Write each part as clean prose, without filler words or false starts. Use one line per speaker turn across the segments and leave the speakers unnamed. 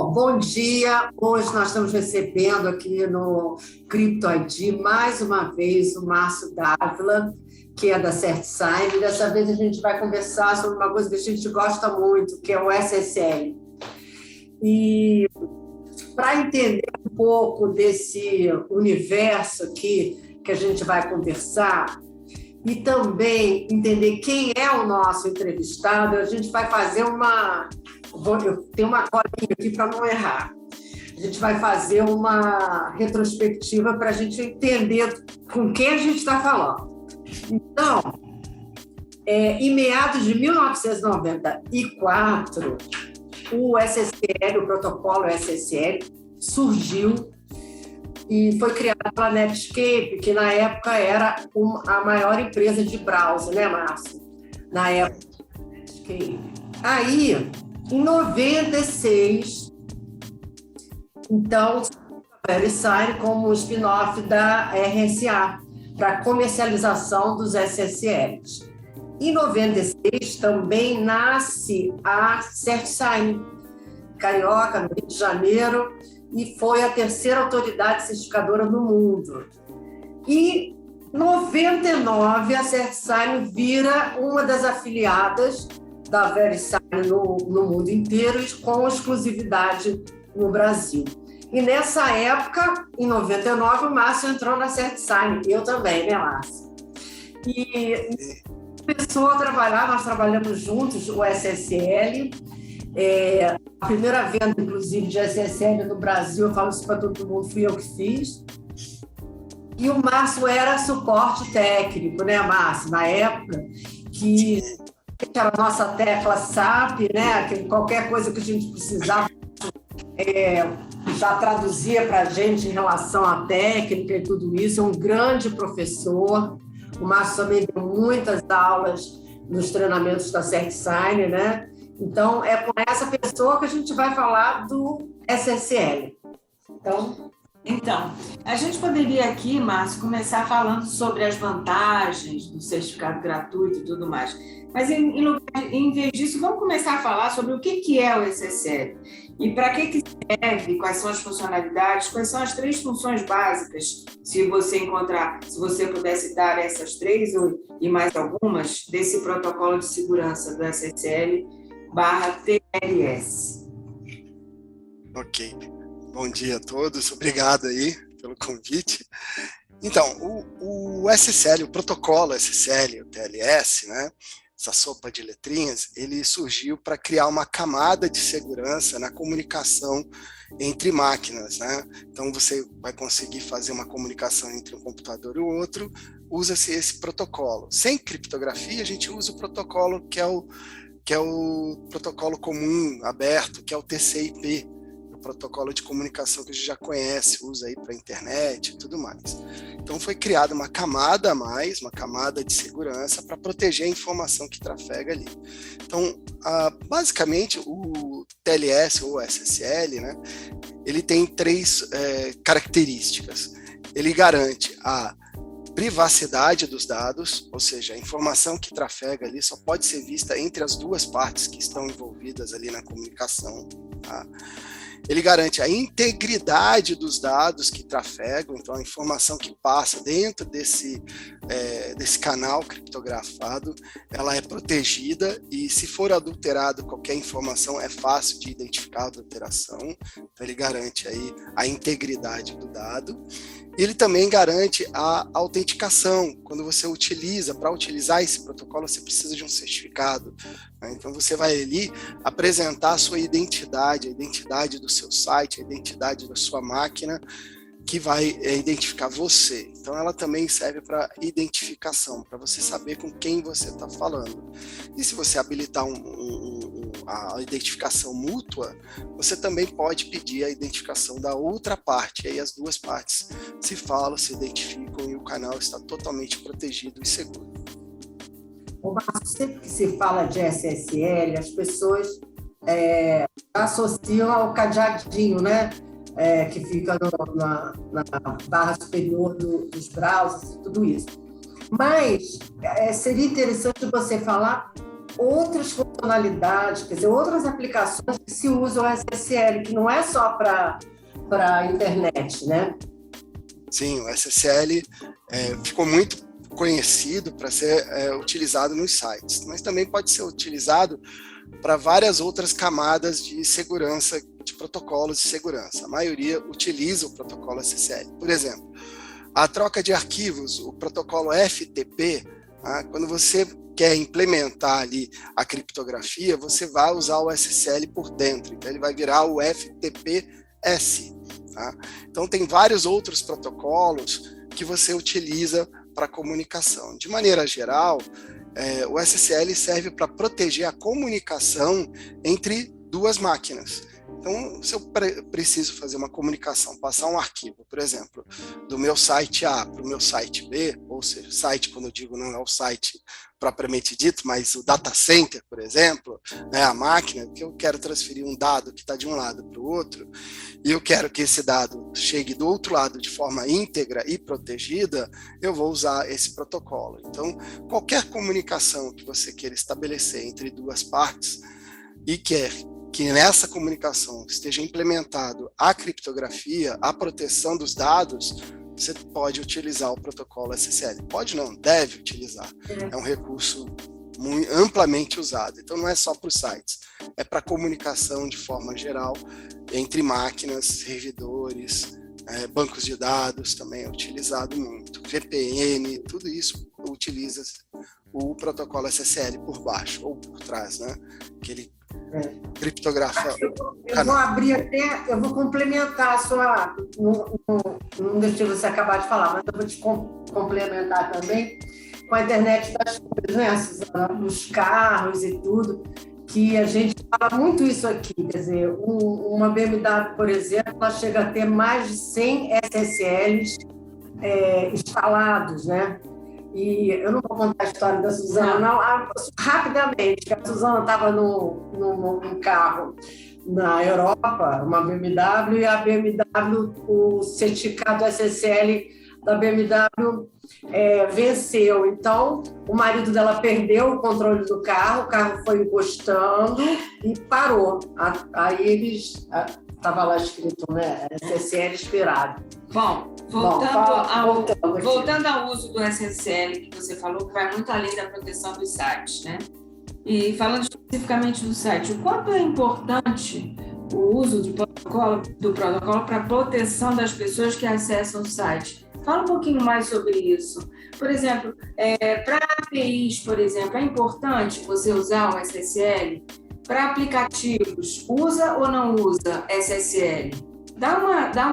Bom dia. Hoje nós estamos recebendo aqui no Crypto ID mais uma vez o Márcio Dávila, que é da CertSign. Dessa vez a gente vai conversar sobre uma coisa que a gente gosta muito, que é o SSL. E para entender um pouco desse universo aqui que a gente vai conversar e também entender quem é o nosso entrevistado, a gente vai fazer eu tenho uma colinha aqui para não errar. A gente vai fazer uma retrospectiva para a gente entender com quem a gente está falando. Então, em meados de 1994, o SSL, o protocolo SSL, surgiu e foi criado pela Netscape, que na época era a maior empresa de browser, né, Márcio? Na época. Aí, em 96, então, a VeriSign como spin-off da RSA, para comercialização dos SSLs. Em 96, também nasce a CertSign, carioca, no Rio de Janeiro, e foi a terceira autoridade certificadora no mundo. E em 99, a CertSign vira uma das afiliadas da VeriSign no mundo inteiro, com exclusividade no Brasil. E nessa época, em 99, o Márcio entrou na CertSign, eu também, né, Márcio? E começou a trabalhar, nós trabalhamos juntos, o SSL. A primeira venda, inclusive, de SSL no Brasil, eu falo isso para todo mundo, fui eu que fiz. E o Márcio era suporte técnico, né, Márcio? Na época, que era a nossa tecla SAP, né? Que qualquer coisa que a gente precisava já traduzia para a gente em relação à técnica e tudo isso. É um grande professor. O Márcio também deu muitas aulas nos treinamentos da CertSign, né? Então, é com essa pessoa que a gente vai falar do SSL.
Então, a gente poderia aqui, Márcio, começar falando sobre as vantagens do certificado gratuito e tudo mais. Mas, em vez disso, vamos começar a falar sobre o que é o SSL e para que serve, quais são as funcionalidades, quais são as 3 funções básicas, se você pudesse dar essas 3 e mais algumas, desse protocolo de segurança do SSL/TLS.
Ok. Bom dia a todos, obrigado aí pelo convite. Então, o SSL, o protocolo SSL, o TLS, né, essa sopa de letrinhas, ele surgiu para criar uma camada de segurança na comunicação entre máquinas, né? Então, você vai conseguir fazer uma comunicação entre um computador e o outro, usa-se esse protocolo. Sem criptografia, a gente usa o protocolo que é o protocolo comum, aberto, que é o TCP, protocolo de comunicação que a gente já conhece, usa aí para a internet e tudo mais. Então foi criada uma camada a mais, uma camada de segurança para proteger a informação que trafega ali. Então, basicamente, o TLS ou SSL, né, ele tem 3 características. Ele garante a privacidade dos dados, ou seja, a informação que trafega ali só pode ser vista entre as 2 partes que estão envolvidas ali na comunicação, tá? Ele garante a integridade dos dados que trafegam, então a informação que passa dentro desse canal criptografado, ela é protegida e se for adulterado qualquer informação é fácil de identificar a adulteração, então ele garante aí a integridade do dado. Ele também garante a autenticação. Quando você para utilizar esse protocolo, você precisa de um certificado, né? Então, você vai ali apresentar a sua identidade, a identidade do seu site, a identidade da sua máquina, que vai identificar você. Então, ela também serve para identificação, para você saber com quem você está falando. E se você habilitar a identificação mútua, você também pode pedir a identificação da outra parte. E aí as 2 partes se falam, se identificam e o canal está totalmente protegido e seguro.
Sempre que se fala de SSL, as pessoas associam ao cadeadinho, né? Que fica na barra superior dos browsers e tudo isso. Mas seria interessante você falar outras funcionalidades funcionalidades, quer dizer, outras aplicações que se usam o SSL, que não é só para a internet, né?
Sim, o SSL ficou muito conhecido para ser utilizado nos sites, mas também pode ser utilizado para várias outras camadas de segurança, de protocolos de segurança. A maioria utiliza o protocolo SSL. Por exemplo, a troca de arquivos, o protocolo FTP, quando você quer implementar ali a criptografia, você vai usar o SSL por dentro, então ele vai virar o FTPS. Tá? Então tem vários outros protocolos que você utiliza para comunicação. De maneira geral, o SSL serve para proteger a comunicação entre duas máquinas. Então, se eu preciso fazer uma comunicação, passar um arquivo, por exemplo, do meu site A para o meu site B, ou seja, site, quando eu digo, não é o site propriamente dito, mas o data center, por exemplo, né, a máquina, que eu quero transferir um dado que está de um lado para o outro, e eu quero que esse dado chegue do outro lado de forma íntegra e protegida, eu vou usar esse protocolo. Então, qualquer comunicação que você queira estabelecer entre duas partes e quer que nessa comunicação esteja implementado a criptografia, a proteção dos dados, você pode utilizar o protocolo SSL. Pode não, deve utilizar. É um recurso muito amplamente usado. Então não é só para os sites, é para comunicação de forma geral, entre máquinas, servidores, bancos de dados também é utilizado muito. VPN, tudo isso utiliza o protocolo SSL por baixo ou por trás, né? Que ele criptografa.
Eu vou abrir até, eu vou complementar a sua. Não deixei você acabar de falar, mas eu vou te complementar também com a internet das coisas, né, Suzana? Nos carros e tudo, que a gente fala muito isso aqui. Quer dizer, uma BMW, por exemplo, ela chega a ter mais de 100 SSLs instalados, né? E eu não vou contar a história da Suzana, não. Rapidamente, que a Suzana estava num carro na Europa, uma BMW, e a BMW, o certificado SSL da BMW venceu. Então, o marido dela perdeu o controle do carro, o carro foi encostando e parou. Aí eles... Estava lá escrito, né? SSL expirado.
Bom, voltando ao uso do SSL, que você falou, que vai muito além da proteção dos sites, né? E falando especificamente do site, o quanto é importante o uso do protocolo para a proteção das pessoas que acessam o site? Fala um pouquinho mais sobre isso. Por exemplo, para APIs, por exemplo, é importante você usar o SSL? Para aplicativos, usa ou não usa SSL? Dá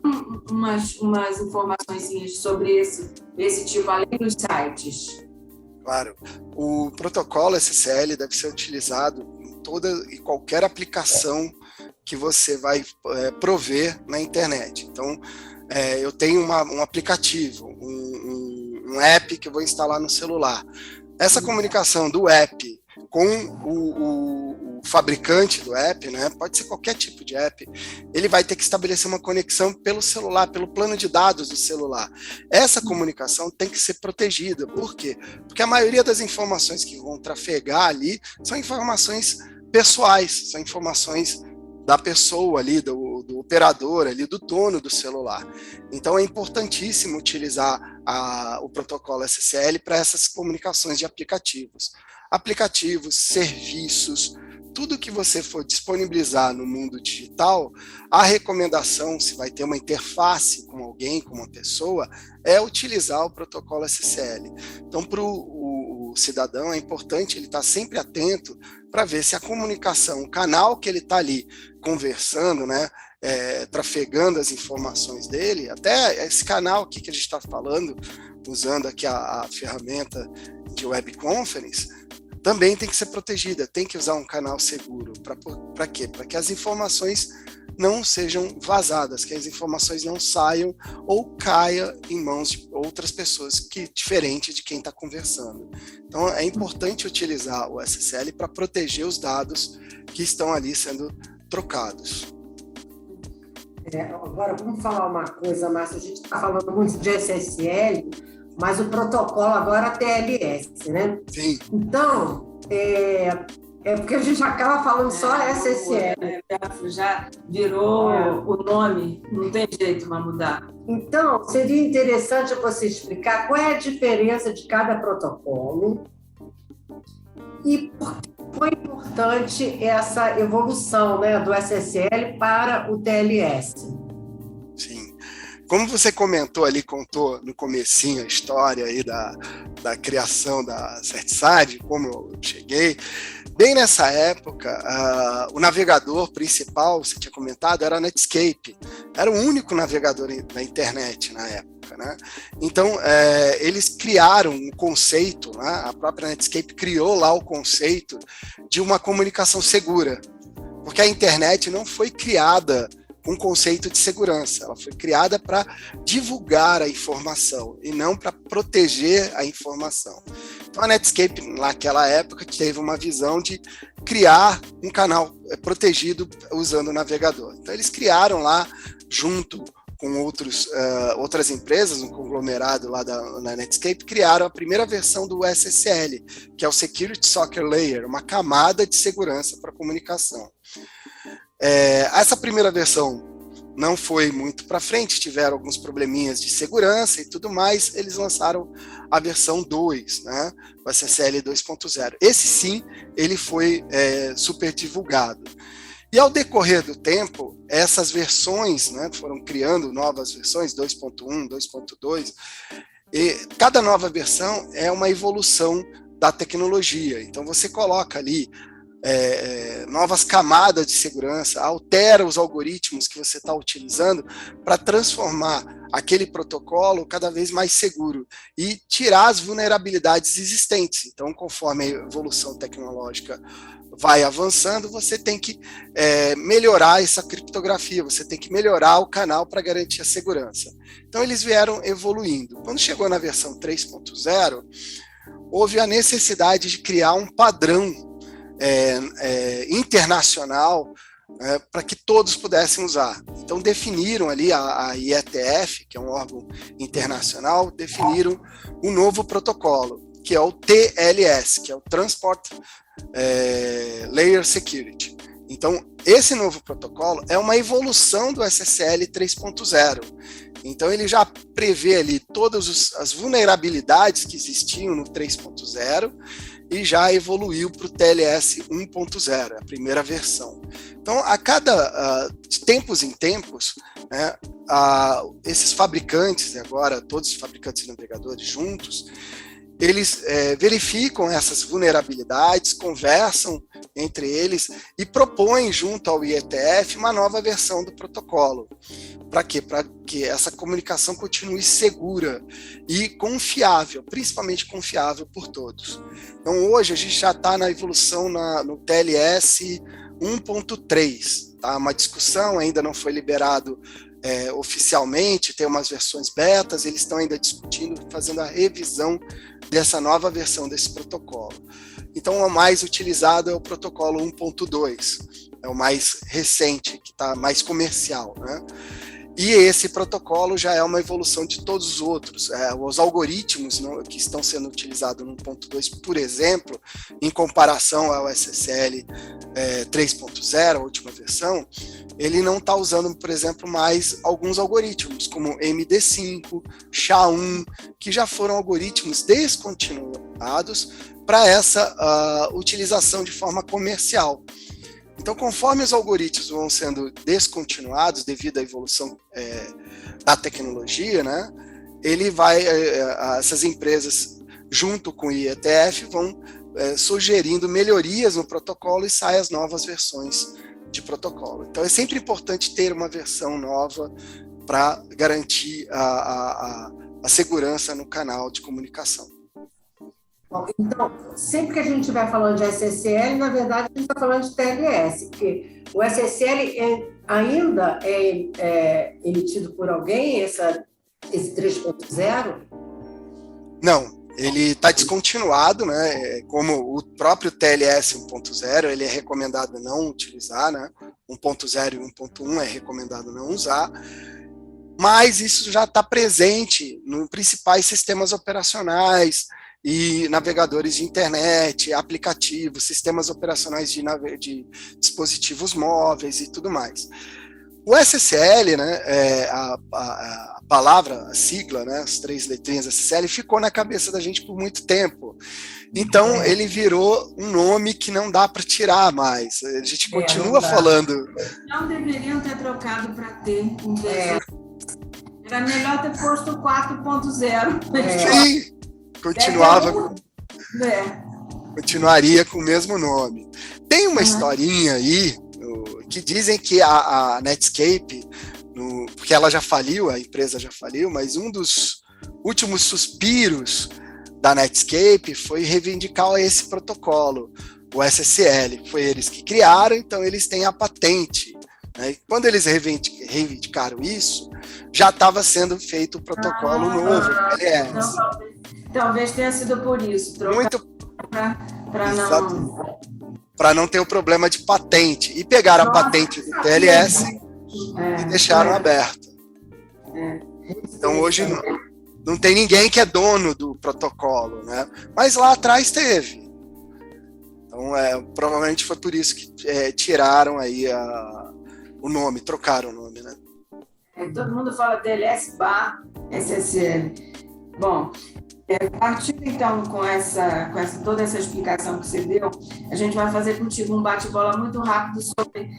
umas informações sobre esse tipo, além dos sites.
Claro. O protocolo SSL deve ser utilizado em toda e qualquer aplicação que você vai prover na internet. Então, eu tenho um aplicativo, um app que eu vou instalar no celular. Essa comunicação do app com o fabricante do app, né, pode ser qualquer tipo de app, ele vai ter que estabelecer uma conexão pelo celular, pelo plano de dados do celular. Essa comunicação tem que ser protegida. Por quê? Porque a maioria das informações que vão trafegar ali são informações pessoais, são informações da pessoa ali, do operador ali, do dono do celular. Então é importantíssimo utilizar o protocolo SSL para essas comunicações de aplicativos. Aplicativos, serviços, tudo que você for disponibilizar no mundo digital, a recomendação, se vai ter uma interface com alguém, com uma pessoa, é utilizar o protocolo SSL. Então, para o cidadão, é importante ele estar sempre atento para ver se a comunicação, o canal que ele está ali conversando, né, trafegando as informações dele, até esse canal aqui que a gente está falando, usando aqui a ferramenta de web conference, também tem que ser protegida, tem que usar um canal seguro. Para quê? Para que as informações não sejam vazadas, que as informações não saiam ou caia em mãos de outras pessoas diferente de quem está conversando. Então, é importante utilizar o SSL para proteger os dados que estão ali sendo trocados.
Agora, vamos falar uma coisa, Márcia. A gente está falando muito de SSL, mas o protocolo agora é TLS, né?
Sim.
Então, É porque a gente acaba falando só SSL.
Já virou o nome, não tem jeito para mudar.
Então, seria interessante você explicar qual é a diferença de cada protocolo e por que foi importante essa evolução, né, do SSL para o TLS.
Sim. Como você comentou ali, contou no comecinho a história aí da criação da CertSide, como eu cheguei, bem nessa época, o navegador principal, você tinha comentado, era a Netscape. Era o único navegador na internet na época, né? Então, eles criaram um conceito, né? A própria Netscape criou lá o conceito de uma comunicação segura, porque a internet não foi criada com conceito de segurança, ela foi criada para divulgar a informação e não para proteger a informação. Então a Netscape, naquela época, teve uma visão de criar um canal protegido usando o navegador. Então eles criaram lá, junto com outras empresas, um conglomerado lá na Netscape, criaram a primeira versão do SSL, que é o Security Socket Layer, uma camada de segurança para comunicação. Essa primeira versão não foi muito para frente, tiveram alguns probleminhas de segurança e tudo mais, eles lançaram a versão 2, né, o SSL 2.0. Esse sim, ele foi super divulgado. E ao decorrer do tempo, essas versões, né, foram criando novas versões, 2.1, 2.2, e cada nova versão é uma evolução da tecnologia. Então você coloca ali novas camadas de segurança, altera os algoritmos que você está utilizando para transformar aquele protocolo cada vez mais seguro e tirar as vulnerabilidades existentes. Então, conforme a evolução tecnológica vai avançando, você tem que melhorar essa criptografia, você tem que melhorar o canal para garantir a segurança. Então, eles vieram evoluindo. Quando chegou na versão 3.0, houve a necessidade de criar um padrão internacional para que todos pudessem usar. Então definiram ali a IETF, que é um órgão internacional, definiram um novo protocolo, que é o TLS, que é o Transport Layer Security. Então esse novo protocolo é uma evolução do SSL 3.0. Então ele já prevê ali todas as vulnerabilidades que existiam no 3.0 e já evoluiu para o TLS 1.0, a primeira versão. Então, a cada de tempos em tempos, né, esses fabricantes, agora todos os fabricantes de navegadores juntos, eles verificam essas vulnerabilidades, conversam entre eles e propõem junto ao IETF uma nova versão do protocolo. Para quê? Para que essa comunicação continue segura e confiável, principalmente confiável por todos. Então hoje a gente já está na evolução no TLS 1.3, tá? Uma discussão, ainda não foi liberado oficialmente, tem umas versões betas, eles estão ainda discutindo, fazendo a revisão dessa nova versão desse protocolo. Então o mais utilizado é o protocolo 1.2, é o mais recente, que está mais comercial, né? E esse protocolo já é uma evolução de todos os outros. Os algoritmos que estão sendo utilizados no 1.2, por exemplo, em comparação ao SSL 3.0, a última versão, ele não está usando, por exemplo, mais alguns algoritmos, como MD5, SHA-1, que já foram algoritmos descontinuados para essa utilização de forma comercial. Então, conforme os algoritmos vão sendo descontinuados devido à evolução da tecnologia, né, essas empresas, junto com o IETF, vão sugerindo melhorias no protocolo e saem as novas versões de protocolo. Então, é sempre importante ter uma versão nova para garantir a segurança no canal de comunicação.
Bom, então, sempre que a gente estiver falando de SSL, na verdade, a gente está falando de TLS, porque o SSL ainda é emitido por alguém, esse 3.0?
Não, ele está descontinuado, né? Como o próprio TLS 1.0, ele é recomendado não utilizar, né? 1.0 e 1.1 é recomendado não usar, mas isso já está presente nos principais sistemas operacionais e navegadores de internet, aplicativos, sistemas operacionais de dispositivos móveis e tudo mais. O SSL, né, a palavra, a sigla, né, as 3 letrinhas SSL, ficou na cabeça da gente por muito tempo. Então, ele virou um nome que não dá para tirar mais. A gente continua falando.
Não deveriam ter trocado para T. Era melhor ter posto 4.0.
Sim, continuaria com o mesmo nome. Tem uma historinha aí, que dizem que a Netscape, porque ela já faliu, a empresa já faliu, mas um dos últimos suspiros da Netscape foi reivindicar esse protocolo, o SSL. Foi eles que criaram, então eles têm a patente. Né? E quando eles reivindicaram isso, já estava sendo feito o protocolo novo, LS.
Talvez tenha sido por isso.
Para não ter o problema de patente. E pegaram a patente do TLS e deixaram aberto. Então hoje não tem ninguém que é dono do protocolo, né? Mas lá atrás teve. Então provavelmente foi por isso que tiraram aí o nome, trocaram o nome, né?
Todo mundo fala TLS / SSL. Bom, partindo então com toda essa explicação que você deu, a gente vai fazer contigo um bate-bola muito rápido sobre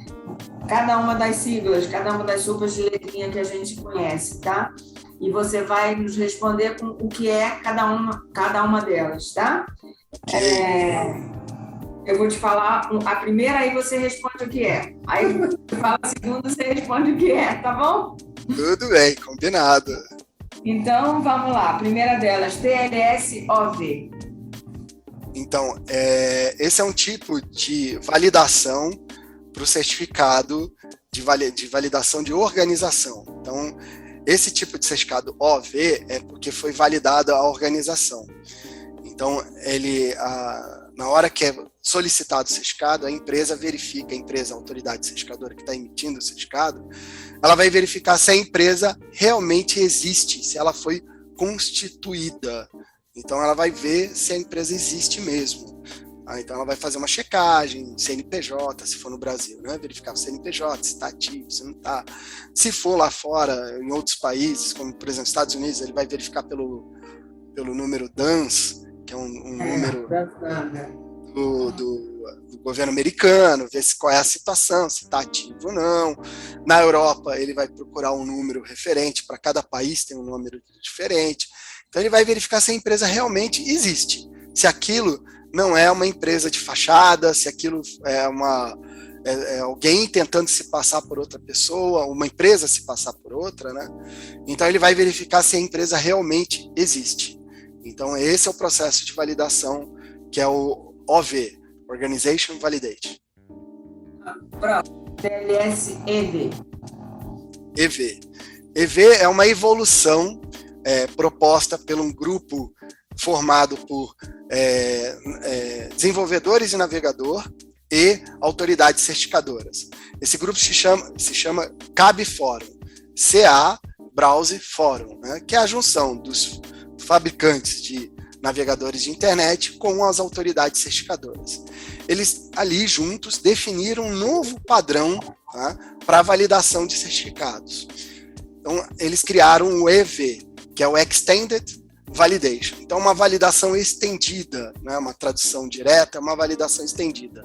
cada uma das siglas, cada uma das sopas de letrinha que a gente conhece, tá? E você vai nos responder com o que é cada uma delas, tá? Eu vou te falar a primeira, aí você responde o que é. Aí eu falo a segunda, você responde o que é, tá bom?
Tudo bem, combinado.
Então, vamos lá. A primeira delas, TLS-OV.
Então, esse é um tipo de validação para o certificado de validação de organização. Então, esse tipo de certificado OV é porque foi validada a organização. Então, na hora que é solicitado o certificado, a empresa verifica, a autoridade certificadora que está emitindo o certificado, ela vai verificar se a empresa realmente existe, se ela foi constituída. Então, ela vai ver se a empresa existe mesmo. Então, ela vai fazer uma checagem, CNPJ, se for no Brasil, né? Verificar o CNPJ, se está ativo, se não está. Se for lá fora, em outros países, como, por exemplo, Estados Unidos, ele vai verificar pelo número DANS, que é um número do governo americano, ver qual é a situação, se está ativo ou não. Na Europa, ele vai procurar um número referente, para cada país tem um número diferente. Então, ele vai verificar se a empresa realmente existe, se aquilo não é uma empresa de fachada, se aquilo é alguém tentando se passar por outra pessoa, uma empresa se passar por outra, né? Então, ele vai verificar se a empresa realmente existe. Então, esse é o processo de validação, que é o OV, Organization Validation.
TLS-EV.
EV é uma evolução proposta por um grupo formado por desenvolvedores de navegador e autoridades certificadoras. Esse grupo se chama CAB Forum, CA Browse Forum, né, que é a junção dos fabricantes de navegadores de internet com as autoridades certificadoras. Eles ali juntos definiram um novo padrão, tá, para validação de certificados. Então, eles criaram o EV, que é o Extended Validation. Então, uma validação estendida, né, uma tradução direta, uma validação estendida.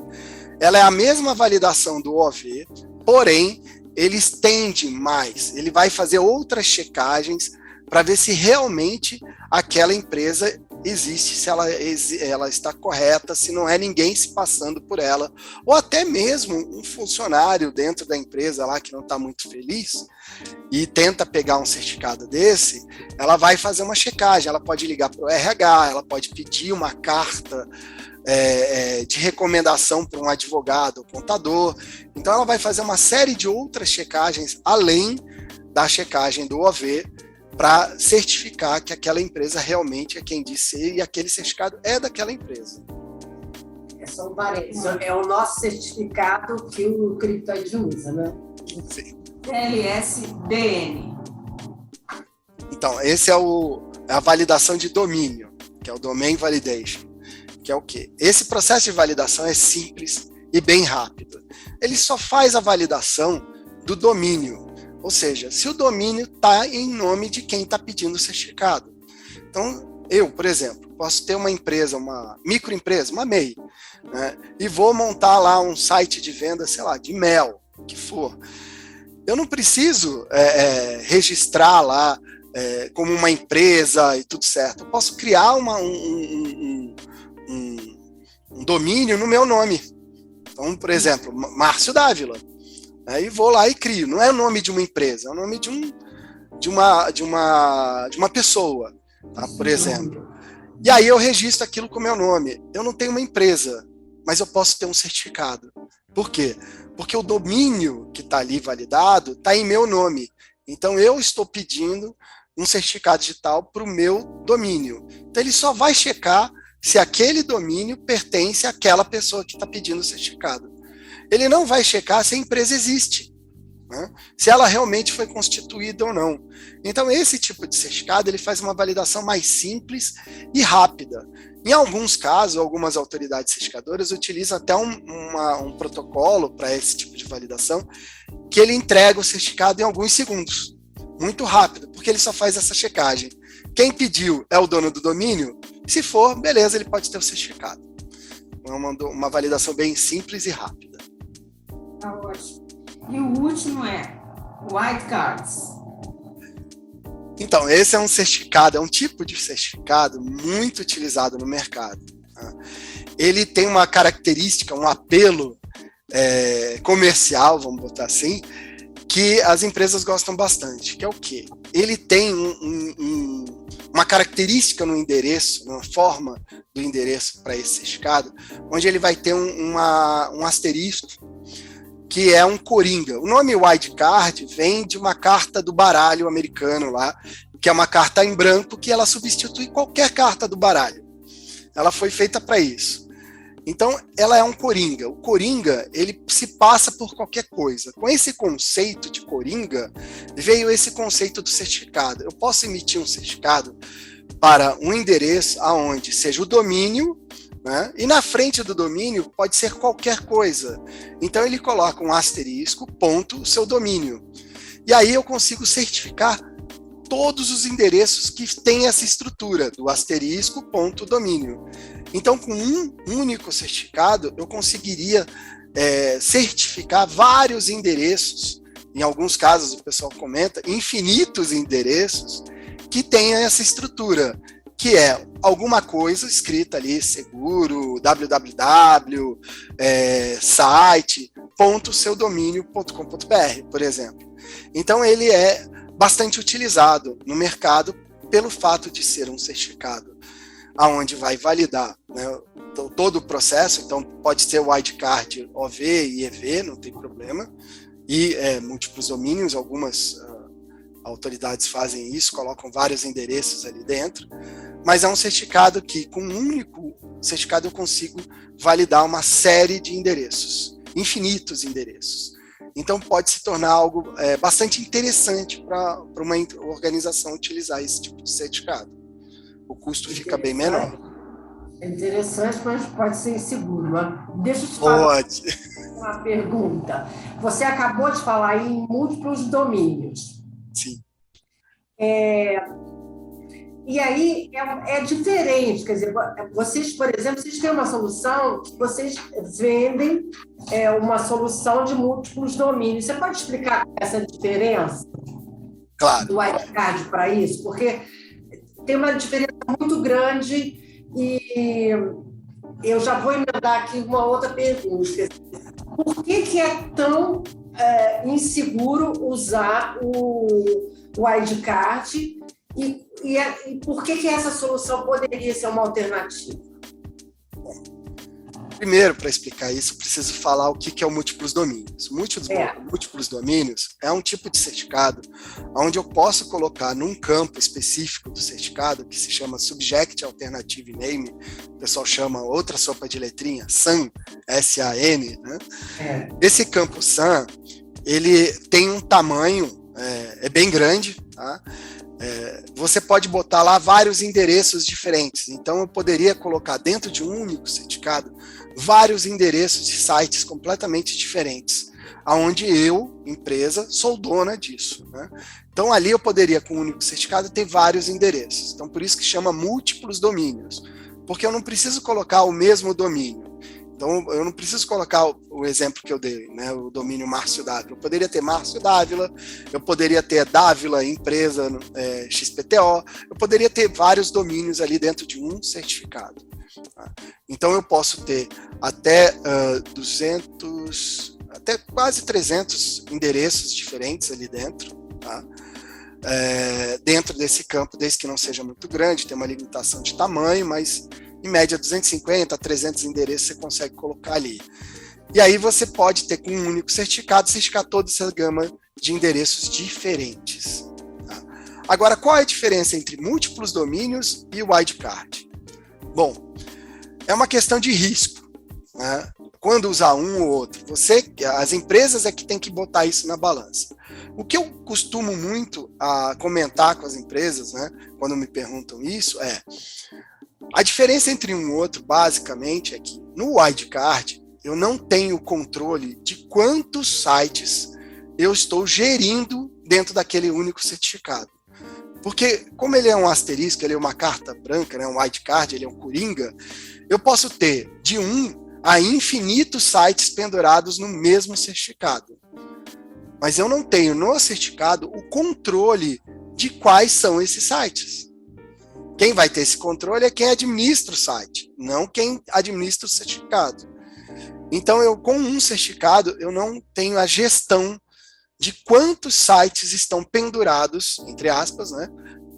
Ela é a mesma validação do OV, porém, ele estende mais, ele vai fazer outras checagens para ver se realmente aquela empresa existe, se ela está correta, se não é ninguém se passando por ela, ou até mesmo um funcionário dentro da empresa lá que não está muito feliz e tenta pegar um certificado desse, ela vai fazer uma checagem, ela pode ligar para o RH, ela pode pedir uma carta de recomendação para um advogado ou contador. Então ela vai fazer uma série de outras checagens além da checagem do OV, para certificar que aquela empresa realmente é quem diz ser e aquele certificado é daquela empresa.
Só um parênteses, é o nosso certificado que o CryptoID usa, né?
Sim.
TLS-DN.
Então, esse é a validação de domínio, que é o Domain Validation, que é o quê? Esse processo de validação é simples e bem rápido. Ele só faz a validação do domínio, ou seja, se o domínio está em nome de quem está pedindo o certificado. Então, eu, por exemplo, posso ter uma empresa, uma microempresa, uma MEI, né, e vou montar lá um site de venda, sei lá, de mel, o que for. Eu não preciso registrar lá como uma empresa e tudo certo. Eu posso criar um domínio no meu nome. Então, por exemplo, Márcio Dávila. E vou lá e crio. Não é o nome de uma empresa, é o nome de uma pessoa, tá? Por exemplo. E aí eu registro aquilo com o meu nome. Eu não tenho uma empresa, mas eu posso ter um certificado. Por quê? Porque o domínio que está ali validado está em meu nome. Então eu estou pedindo um certificado digital para o meu domínio. Então ele só vai checar se aquele domínio pertence àquela pessoa que está pedindo o certificado. Ele não vai checar se a empresa existe, né? Se ela realmente foi constituída ou não. Então, esse tipo de certificado ele faz uma validação mais simples e rápida. Em alguns casos, algumas autoridades certificadoras utilizam até um protocolo para esse tipo de validação, que ele entrega o certificado em alguns segundos, muito rápido, porque ele só faz essa checagem. Quem pediu é o dono do domínio? Se for, beleza, ele pode ter o certificado. É uma validação bem simples e rápida.
Tá ótimo. E o último é Wildcards.
Então, esse é um certificado, é um tipo de certificado muito utilizado no mercado. Tá? Ele tem uma característica, um apelo comercial, vamos botar assim, que as empresas gostam bastante, que é o quê? Ele tem uma característica no endereço, uma forma do endereço para esse certificado, onde ele vai ter um asterisco, que é um coringa. O nome wildcard vem de uma carta do baralho americano lá, que é uma carta em branco que ela substitui qualquer carta do baralho. Ela foi feita para isso. Então, ela é um coringa. O coringa, ele se passa por qualquer coisa. Com esse conceito de coringa, veio esse conceito do certificado. Eu posso emitir um certificado para um endereço aonde seja o domínio, né? E na frente do domínio pode ser qualquer coisa. Então ele coloca um asterisco, ponto, seu domínio. E aí eu consigo certificar todos os endereços que têm essa estrutura do asterisco, ponto, domínio. Então, com um único certificado, eu conseguiria certificar vários endereços, em alguns casos o pessoal comenta, infinitos endereços que tenham essa estrutura, que é alguma coisa escrita ali, seguro, www, site, .seudomínio.com.br, por exemplo. Então, ele é bastante utilizado no mercado pelo fato de ser um certificado aonde vai validar, né, todo o processo. Então, pode ser wildcard OV e EV, não tem problema, e múltiplos domínios, algumas autoridades fazem isso, colocam vários endereços ali dentro, mas é um certificado que, com um único certificado, eu consigo validar uma série de endereços, infinitos endereços. Então, pode se tornar algo bastante interessante para uma organização utilizar esse tipo de certificado. O custo fica bem menor.
É interessante, mas pode ser inseguro. Deixa eu te falar uma pergunta. Você acabou de falar em múltiplos domínios.
Sim.
E aí é diferente, quer dizer, vocês, por exemplo, vocês têm uma solução que vocês vendem uma solução de múltiplos domínios. Você pode explicar essa diferença?
Claro.
Do wildcard para isso? Porque tem uma diferença muito grande e eu já vou emendar aqui uma outra pergunta. Por que é tão inseguro usar o wildcard e por que essa solução poderia ser uma alternativa?
Bom, primeiro, para explicar isso, eu preciso falar o que é o múltiplos domínios. Múltiplos domínios é um tipo de certificado onde eu posso colocar num campo específico do certificado, que se chama Subject Alternative Name, o pessoal chama outra sopa de letrinha, SAN, S-A-N, né? Esse campo SAN, ele tem um tamanho, é bem grande, tá? você pode botar lá vários endereços diferentes. Então, eu poderia colocar dentro de um único certificado vários endereços de sites completamente diferentes, aonde eu, empresa, sou dona disso, né? Então, ali eu poderia, com um único certificado, ter vários endereços. Então, por isso que chama múltiplos domínios, porque eu não preciso colocar o mesmo domínio. Então, eu não preciso colocar o exemplo que eu dei, né, o domínio Márcio Dávila. Eu poderia ter Márcio Dávila, eu poderia ter Dávila, empresa XPTO, eu poderia ter vários domínios ali dentro de um certificado. Tá? Então, eu posso ter até 200, até quase 300 endereços diferentes ali dentro, tá? Dentro desse campo, desde que não seja muito grande, tem uma limitação de tamanho, mas em média 250 a 300 endereços você consegue colocar ali. E aí você pode ter com um único certificado, certificar toda essa gama de endereços diferentes. Tá? Agora, qual é a diferença entre múltiplos domínios e o wildcard? Bom, é uma questão de risco, né? Quando usar um ou outro, as empresas é que tem que botar isso na balança. O que eu costumo muito comentar com as empresas, né, quando me perguntam isso, a diferença entre um e outro, basicamente, é que no wildcard eu não tenho controle de quantos sites eu estou gerindo dentro daquele único certificado. Porque, como ele é um asterisco, ele é uma carta branca, né, um wildcard, ele é um coringa, eu posso ter de 1 a infinitos sites pendurados no mesmo certificado. Mas eu não tenho no certificado o controle de quais são esses sites. Quem vai ter esse controle é quem administra o site, não quem administra o certificado. Então, com um certificado, eu não tenho a gestão de quantos sites estão pendurados, entre aspas, né,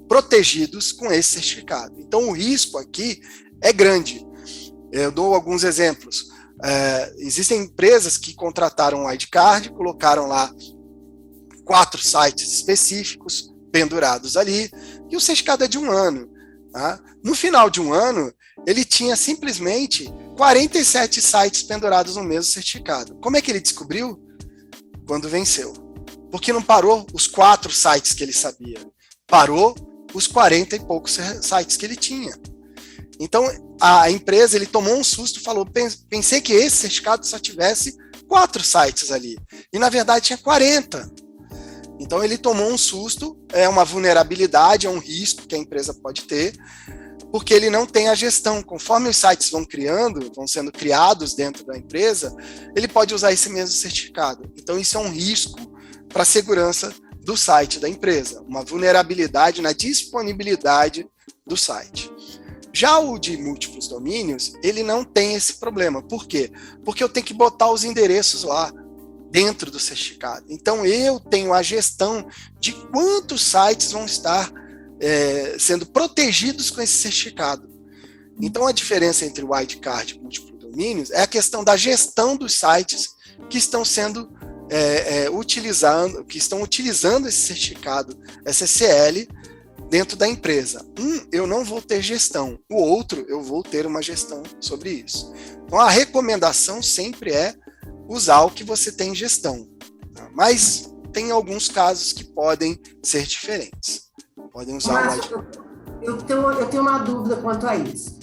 protegidos com esse certificado. Então, o risco aqui é grande. Eu dou alguns exemplos. Existem empresas que contrataram um wildcard, colocaram lá 4 sites específicos pendurados ali, e o certificado é de 1 ano. Tá? No final de 1 ano, ele tinha simplesmente 47 sites pendurados no mesmo certificado. Como é que ele descobriu? Quando venceu. Porque não parou os 4 sites que ele sabia, parou os 40 e poucos sites que ele tinha. Então, a empresa, ele tomou um susto e falou, pensei que esse certificado só tivesse 4 sites ali. E, na verdade, tinha 40. Então, ele tomou um susto, é uma vulnerabilidade, é um risco que a empresa pode ter, porque ele não tem a gestão. Conforme os sites vão sendo criados dentro da empresa, ele pode usar esse mesmo certificado. Então, isso é um risco para a segurança do site da empresa, uma vulnerabilidade na disponibilidade do site. Já o de múltiplos domínios, ele não tem esse problema. Por quê? Porque eu tenho que botar os endereços lá dentro do certificado. Então, eu tenho a gestão de quantos sites vão estar sendo protegidos com esse certificado. Então, a diferença entre o wildcard e múltiplos domínios é a questão da gestão dos sites que estão sendo utilizando esse certificado SSL dentro da empresa. Eu não vou ter gestão, o outro eu vou ter uma gestão sobre isso. Então, a recomendação sempre é usar o que você tem em gestão, tá? Mas tem alguns casos que podem ser diferentes. Podem usar
eu tenho uma dúvida quanto a isso.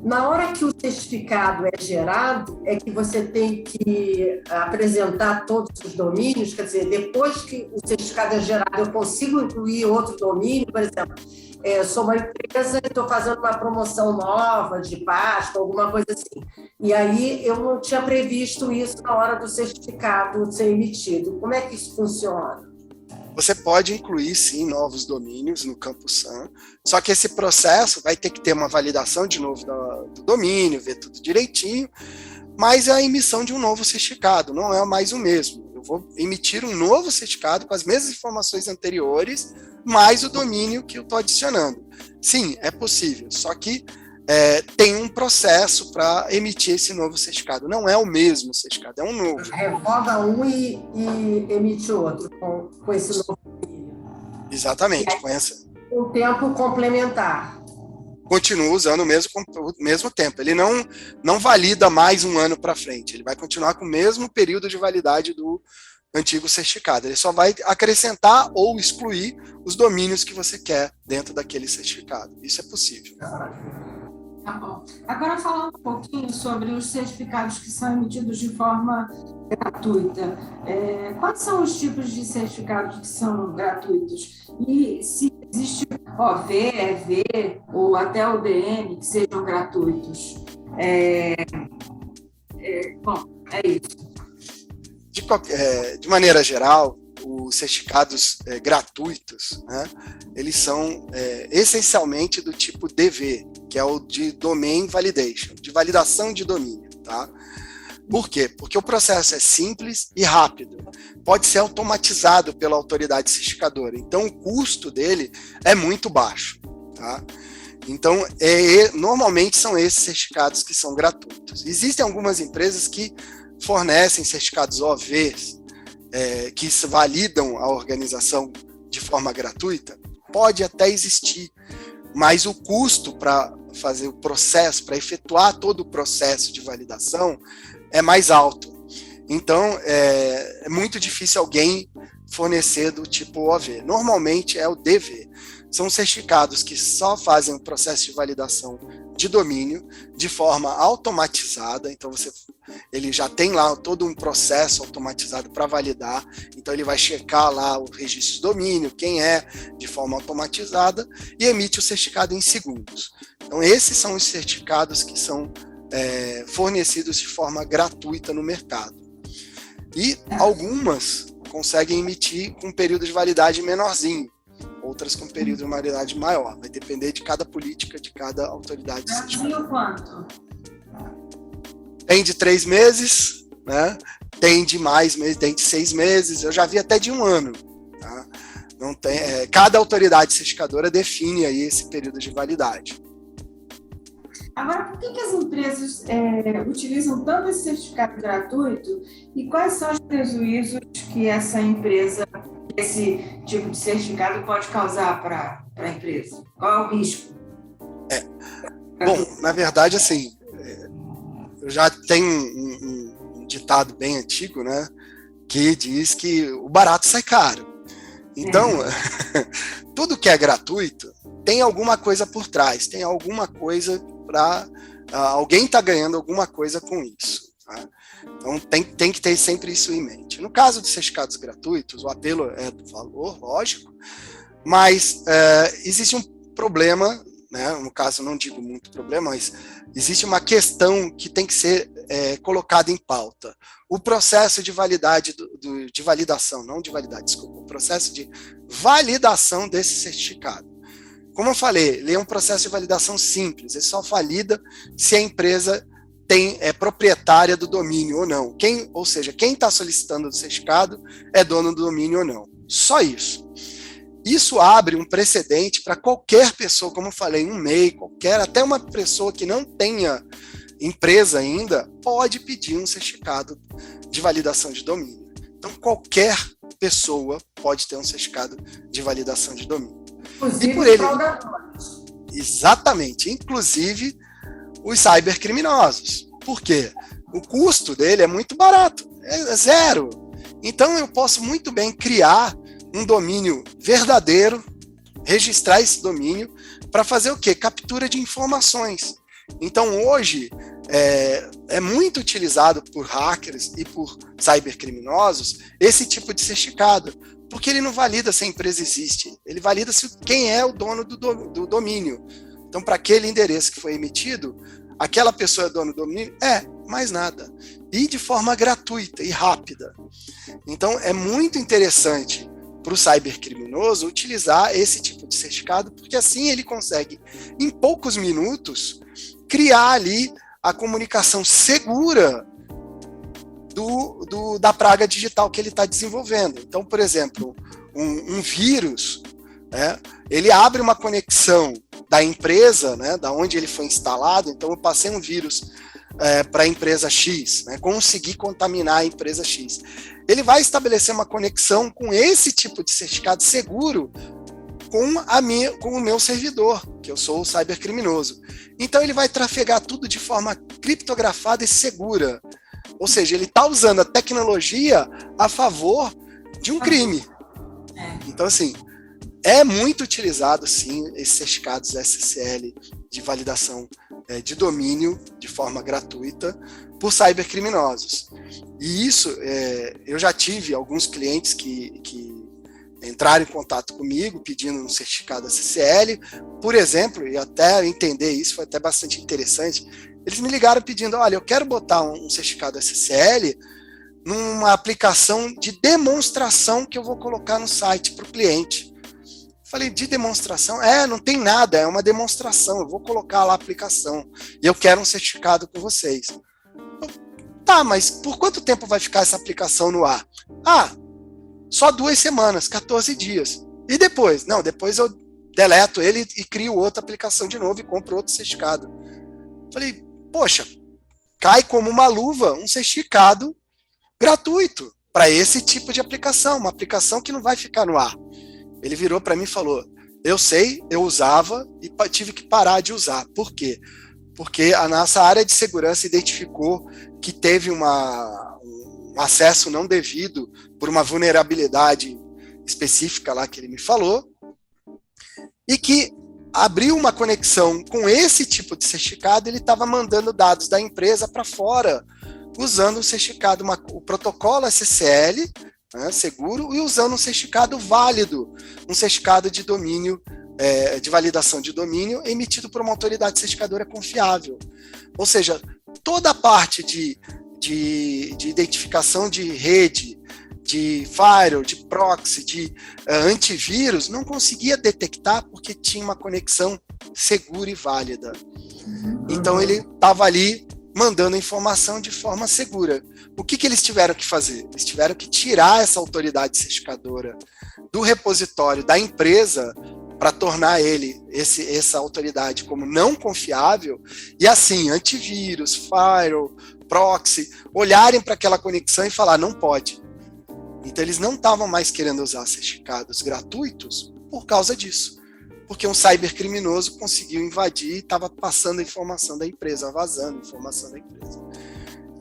Na hora que o certificado é gerado, é que você tem que apresentar todos os domínios, quer dizer, depois que o certificado é gerado, eu consigo incluir outro domínio, por exemplo, sou uma empresa e estou fazendo uma promoção nova de Páscoa, alguma coisa assim. E aí eu não tinha previsto isso na hora do certificado ser emitido. Como é que isso funciona?
Você pode incluir, sim, novos domínios no Campo SAM, só que esse processo vai ter que ter uma validação de novo do domínio, ver tudo direitinho, mas é a emissão de um novo certificado, não é mais o mesmo. Eu vou emitir um novo certificado com as mesmas informações anteriores, mais o domínio que eu estou adicionando. Sim, é possível, só que tem um processo para emitir esse novo certificado. Não é o mesmo certificado, é um novo.
Revoga um e emite outro com esse novo domínio.
Exatamente, com essa.
Um tempo complementar.
Continua usando o mesmo tempo. Ele não valida mais 1 ano para frente. Ele vai continuar com o mesmo período de validade do antigo certificado. Ele só vai acrescentar ou excluir os domínios que você quer dentro daquele certificado. Isso é possível.
Tá bom. Agora, falando um pouquinho sobre os certificados que são emitidos de forma gratuita. Quais são os tipos de certificados que são gratuitos? E se existe OV, EV ou até ODM que sejam gratuitos? Bom, é isso.
De maneira geral, os certificados gratuitos, né, eles são essencialmente do tipo DV, que é o de Domain Validation, de validação de domínio. Tá? Por quê? Porque o processo é simples e rápido, pode ser automatizado pela autoridade certificadora, então o custo dele é muito baixo. Tá? Então, normalmente são esses certificados que são gratuitos. Existem algumas empresas que fornecem certificados OVs, que validam a organização de forma gratuita. Pode até existir, mas o custo para fazer o processo, para efetuar todo o processo de validação, é mais alto. Então, é muito difícil alguém fornecer do tipo OV. Normalmente é o DV. São certificados que só fazem o processo de validação de domínio de forma automatizada. Então, ele já tem lá todo um processo automatizado para validar. Então, ele vai checar lá o registro de domínio, quem é, de forma automatizada, e emite o certificado em segundos. Então, esses são os certificados que são fornecidos de forma gratuita no mercado. E algumas conseguem emitir com um período de validade menorzinho, outras com período de validade maior. Vai depender de cada política, de cada autoridade.
Brasil, quanto?
Tem de 3 meses, né? Tem de mais meses, tem de 6 meses, eu já vi até de 1 ano. Tá? Não tem, cada autoridade certificadora define aí esse período de validade.
Agora, por que as empresas utilizam tanto esse certificado gratuito e quais são os prejuízos que esse tipo de certificado pode causar para a empresa? Qual é o risco?
Bom, na verdade, assim, eu já tenho um ditado bem antigo, né, que diz que o barato sai caro. Então, tudo que é gratuito tem alguma coisa por trás, tem alguma coisa para alguém está ganhando alguma coisa com isso. Tá? Então tem que ter sempre isso em mente. No caso dos certificados gratuitos, o apelo é do valor, lógico, mas existe um problema, né? No caso não digo muito problema, mas existe uma questão que tem que ser colocada em pauta. O processo de validade de validação, não de validade, desculpa, o processo de validação desse certificado. Como eu falei, ele é um processo de validação simples, ele só valida se a empresa é proprietária do domínio ou não. Ou seja, quem está solicitando o certificado é dono do domínio ou não. Só isso. Isso abre um precedente para qualquer pessoa, como eu falei, um MEI, até uma pessoa que não tenha empresa ainda, pode pedir um certificado de validação de domínio. Então, qualquer pessoa pode ter um certificado de validação de domínio.
Inclusive,
e por ele, exatamente, inclusive os cybercriminosos. Por quê? O custo dele é muito barato, é zero. Então eu posso muito bem criar um domínio verdadeiro, registrar esse domínio para fazer o quê? Captura de informações. Então hoje é muito utilizado por hackers e por cybercriminosos esse tipo de certificado, porque ele não valida se a empresa existe, ele valida quem é o dono do domínio. Então, para aquele endereço que foi emitido, aquela pessoa é dono do domínio? Mais nada. E de forma gratuita e rápida. Então, é muito interessante para o cybercriminoso utilizar esse tipo de certificado, porque assim ele consegue, em poucos minutos, criar ali a comunicação segura da praga digital que ele está desenvolvendo. Então, por exemplo, um vírus, né, ele abre uma conexão da empresa, né, da onde ele foi instalado. Então, eu passei um vírus para a empresa X, né, consegui contaminar a empresa X. Ele vai estabelecer uma conexão com esse tipo de certificado seguro com o meu servidor, que eu sou o cybercriminoso. Então, ele vai trafegar tudo de forma criptografada e segura. Ou seja, ele está usando a tecnologia a favor de um crime. Então, assim, é muito utilizado, sim, esses certificados SSL de validação de domínio de forma gratuita por cybercriminosos. E isso, eu já tive alguns clientes que entraram em contato comigo pedindo um certificado SSL, por exemplo, e até entender isso foi até bastante interessante, eles me ligaram pedindo, olha, eu quero botar um certificado SSL numa aplicação de demonstração que eu vou colocar no site para o cliente. Falei, de demonstração? Não tem nada, é uma demonstração, eu vou colocar lá a aplicação e eu quero um certificado com vocês. Tá, mas por quanto tempo vai ficar essa aplicação no ar? Só 2 semanas, 14 dias. E depois? Não, depois eu deleto ele e crio outra aplicação de novo e compro outro certificado. Falei, poxa, cai como uma luva um certificado gratuito para esse tipo de aplicação, uma aplicação que não vai ficar no ar. Ele virou para mim e falou, eu sei, eu usava e tive que parar de usar. Por quê? Porque a nossa área de segurança identificou que teve um acesso não devido por uma vulnerabilidade específica lá que ele me falou, e que abriu uma conexão com esse tipo de certificado, ele estava mandando dados da empresa para fora, usando um certificado, o protocolo SSL, seguro, e usando um certificado válido, um certificado de domínio, de validação de domínio, emitido por uma autoridade certificadora confiável. Ou seja, toda a parte de identificação de rede, de firewall, de proxy, de antivírus, não conseguia detectar porque tinha uma conexão segura e válida. Então ele estava ali mandando a informação de forma segura. O que eles tiveram que fazer? Eles tiveram que tirar essa autoridade certificadora do repositório da empresa para tornar essa autoridade como não confiável, e assim, antivírus, firewall, proxy, olharem para aquela conexão e falar, não pode. Então eles não estavam mais querendo usar certificados gratuitos por causa disso. Porque um cybercriminoso conseguiu invadir e estava passando a informação da empresa, vazando a informação da empresa.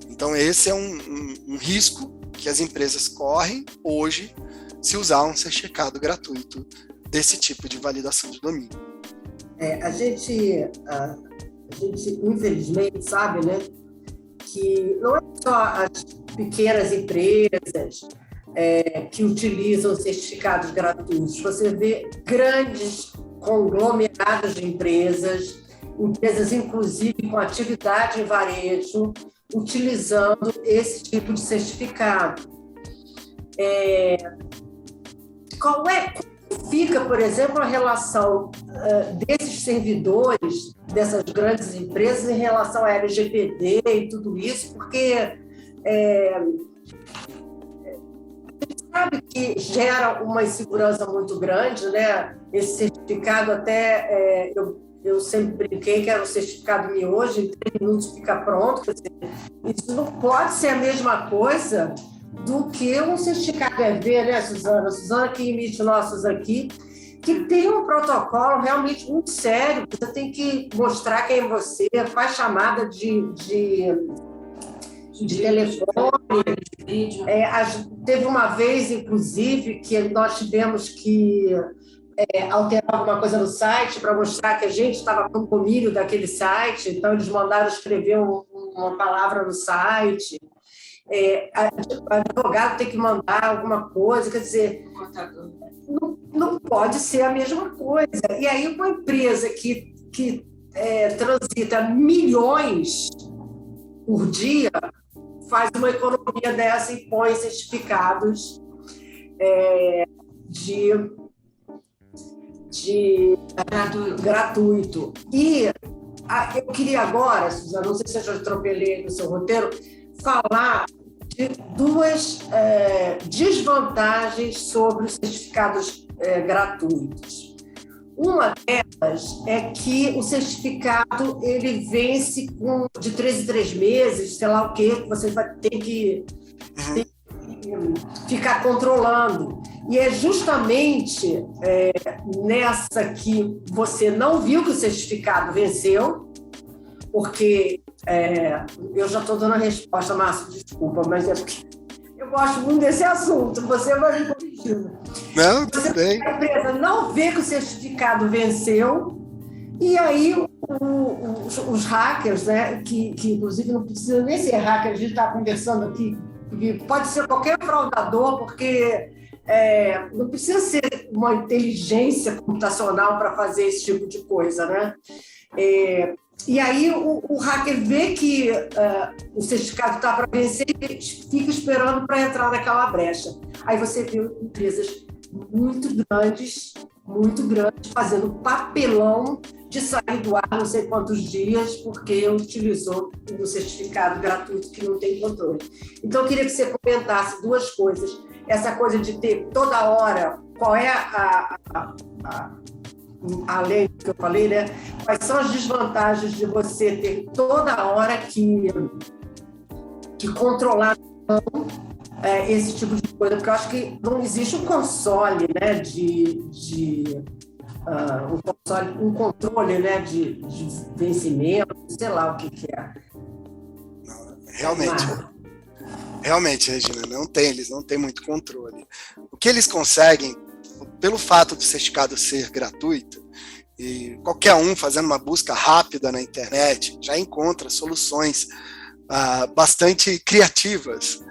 Então esse é um risco que as empresas correm hoje se usar um certificado gratuito desse tipo de validação de domínio.
A gente infelizmente sabe, né, que não é só as pequenas empresas que utilizam certificados gratuitos. Você vê grandes conglomerados de empresas inclusive com atividade em varejo, utilizando esse tipo de certificado. Como fica, por exemplo, a relação desses servidores, dessas grandes empresas, em relação à LGPD e tudo isso? Porque sabe que gera uma insegurança muito grande, né? Esse certificado até, eu sempre brinquei que era um certificado miojo, em 3 minutos fica pronto. Quer dizer, isso não pode ser a mesma coisa do que um certificado EV, né, Suzana? Suzana que emite nossos aqui, que tem um protocolo realmente muito sério. Você tem que mostrar quem é você, faz chamada de telefone. Teve uma vez, inclusive, que nós tivemos que alterar alguma coisa no site para mostrar que a gente estava com domínio daquele site, então eles mandaram escrever uma palavra no site. O advogado tem que mandar alguma coisa, quer dizer, não pode ser a mesma coisa. E aí uma empresa que transita milhões por dia faz uma economia dessa e põe certificados gratuito. E eu queria agora, Suzana, não sei se eu já atropelei no seu roteiro, falar de 2 desvantagens sobre os certificados gratuitos. Uma delas é que o certificado ele vence de 3 em 3 meses, sei lá o quê, que você vai ter que ficar controlando. E é justamente nessa que você não viu que o certificado venceu, porque Eu já estou dando a resposta, Márcio, desculpa, mas é porque eu gosto muito desse assunto, você vai me corrigindo.
Não, tudo bem.
A empresa não vê que o certificado venceu, e aí os hackers, né, que inclusive não precisa nem ser hacker, a gente está conversando aqui, pode ser qualquer fraudador, porque não precisa ser uma inteligência computacional para fazer esse tipo de coisa, né? E aí o hacker vê que o certificado está para vencer e fica esperando para entrar naquela brecha. Aí você vê empresas muito grandes, fazendo papelão de sair do ar não sei quantos dias, porque utilizou um certificado gratuito que não tem controle. Então, eu queria que você comentasse duas coisas. Essa coisa de ter toda hora, qual é a lei que eu falei, né? Quais são as desvantagens de você ter toda hora que controlar esse tipo de coisa? Porque eu acho que não existe um console, né, um controle, né, de vencimento, sei lá o que é.
Realmente, Regina, eles não têm muito controle. O que eles conseguem, pelo fato do certificado ser gratuito, e qualquer um fazendo uma busca rápida na internet já encontra soluções bastante criativas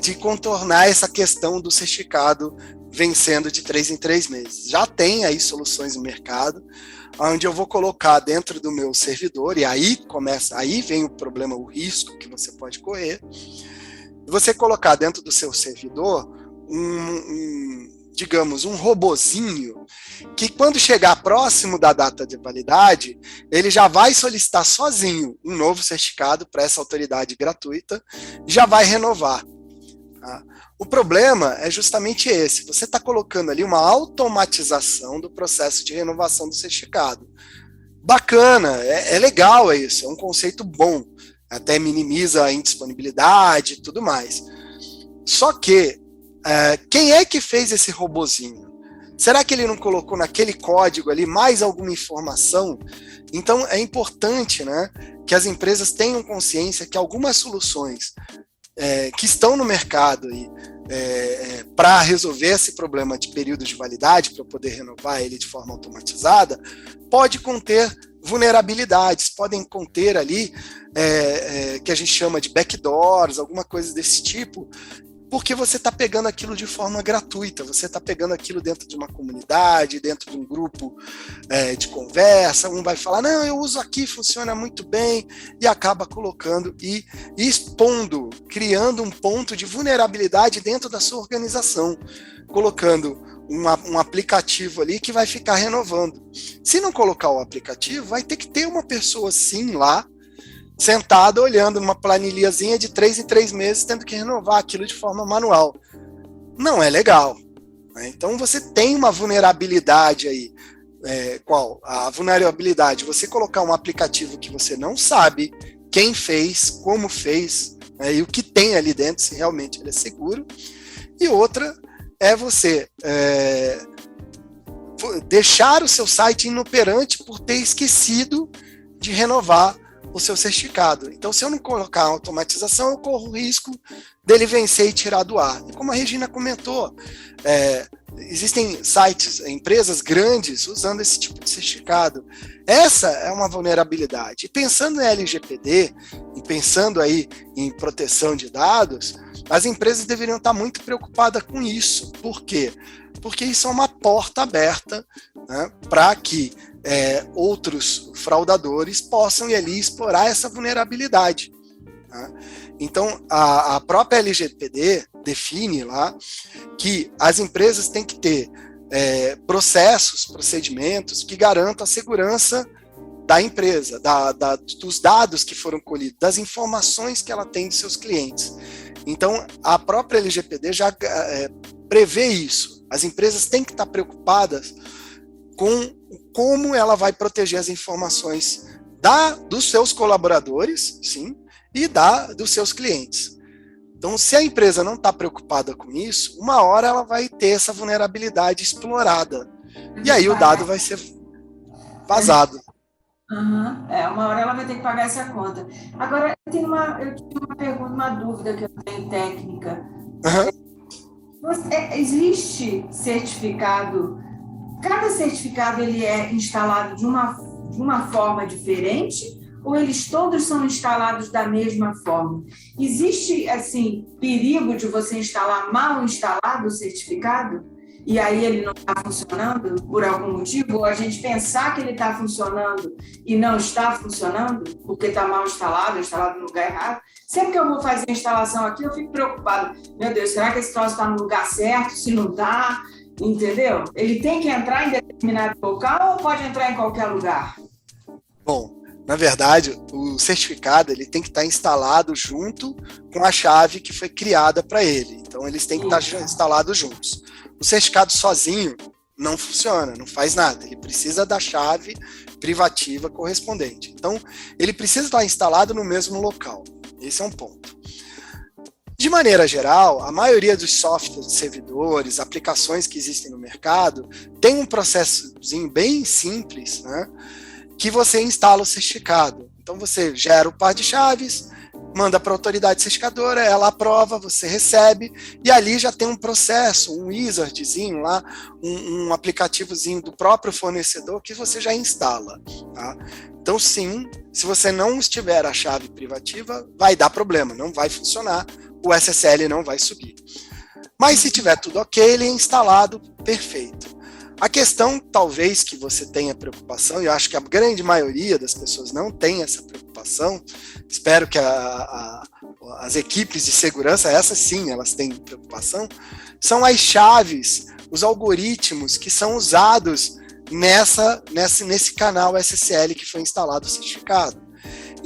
de contornar essa questão do certificado vencendo de 3 em 3 meses. Já tem aí soluções no mercado, onde eu vou colocar dentro do meu servidor, e aí vem o problema, o risco que você pode correr, você colocar dentro do seu servidor digamos, um robozinho que quando chegar próximo da data de validade, ele já vai solicitar sozinho um novo certificado para essa autoridade gratuita e já vai renovar. Tá? O problema é justamente esse, você está colocando ali uma automatização do processo de renovação do certificado. Bacana, é legal isso, é um conceito bom, até minimiza a indisponibilidade e tudo mais. Só que, quem é que fez esse robozinho? Será que ele não colocou naquele código ali mais alguma informação? Então, é importante, né, que as empresas tenham consciência que algumas soluções que estão no mercado para resolver esse problema de período de validade, para poder renovar ele de forma automatizada, pode conter vulnerabilidades, podem conter ali que a gente chama de backdoors, alguma coisa desse tipo, porque você está pegando aquilo de forma gratuita, você está pegando aquilo dentro de uma comunidade, dentro de um grupo de conversa, um vai falar, não, eu uso aqui, funciona muito bem, e acaba colocando e expondo, criando um ponto de vulnerabilidade dentro da sua organização, colocando um aplicativo ali que vai ficar renovando. Se não colocar o aplicativo, vai ter que ter uma pessoa sim lá, sentada olhando numa planilhazinha de 3 em 3 meses, tendo que renovar aquilo de forma manual. Não é legal. Né? Então você tem uma vulnerabilidade aí. Qual? A vulnerabilidade, você colocar um aplicativo que você não sabe quem fez, como fez, e o que tem ali dentro, se realmente ele é seguro. E outra é você deixar o seu site inoperante por ter esquecido de renovar o seu certificado. Então, se eu não colocar a automatização, eu corro o risco dele vencer e tirar do ar. E como a Regina comentou, existem sites, empresas grandes usando esse tipo de certificado. Essa é uma vulnerabilidade. E pensando em LGPD, e pensando aí em proteção de dados, as empresas deveriam estar muito preocupadas com isso. Por quê? Porque isso é uma porta aberta, né, para que outros fraudadores possam ir ali explorar essa vulnerabilidade. Tá? Então, a própria LGPD define lá que as empresas têm que ter procedimentos que garantam a segurança da empresa, dos dados que foram colhidos, das informações que ela tem de seus clientes. Então, a própria LGPD já prevê isso. As empresas têm que estar preocupadas com como ela vai proteger as informações dos seus colaboradores, sim, e dos seus clientes. Então, se a empresa não está preocupada com isso, uma hora ela vai ter essa vulnerabilidade explorada. E aí o dado vai ser vazado.
Aham. Uma hora ela vai ter que pagar essa conta. Agora, eu tenho uma pergunta, uma dúvida que eu tenho técnica.
Aham.
Existe certificado? Cada certificado ele é instalado de uma forma diferente ou eles todos são instalados da mesma forma? Existe, assim, perigo de você instalar mal instalado o certificado e aí ele não está funcionando por algum motivo? Ou a gente pensar que ele está funcionando e não está funcionando porque está mal instalado no lugar errado? Sempre que eu vou fazer a instalação aqui, eu fico preocupada. Meu Deus, será que esse troço está no lugar certo? Se não está... Entendeu? Ele tem que entrar em determinado local ou pode entrar em qualquer lugar?
Bom, na verdade, o certificado ele tem que estar instalado junto com a chave que foi criada para ele. Então, eles têm que estar instalados juntos. O certificado sozinho não funciona, não faz nada. Ele precisa da chave privativa correspondente. Então, ele precisa estar instalado no mesmo local. Esse é um ponto. De maneira geral, a maioria dos softwares, servidores, aplicações que existem no mercado tem um processozinho bem simples, né, que você instala o certificado. Então você gera o par de chaves, manda para a autoridade certificadora, ela aprova, você recebe, e ali já tem um processo, um wizardzinho lá, um aplicativozinho do próprio fornecedor que você já instala. Tá? Então sim, se você não estiver a chave privativa, vai dar problema, não vai funcionar, o SSL não vai subir. Mas se tiver tudo ok, ele é instalado perfeito. A questão, talvez, que você tenha preocupação, e eu acho que a grande maioria das pessoas não tem essa preocupação, espero que as equipes de segurança, essas sim, elas têm preocupação, são as chaves, os algoritmos que são usados nesse canal SSL que foi instalado o certificado.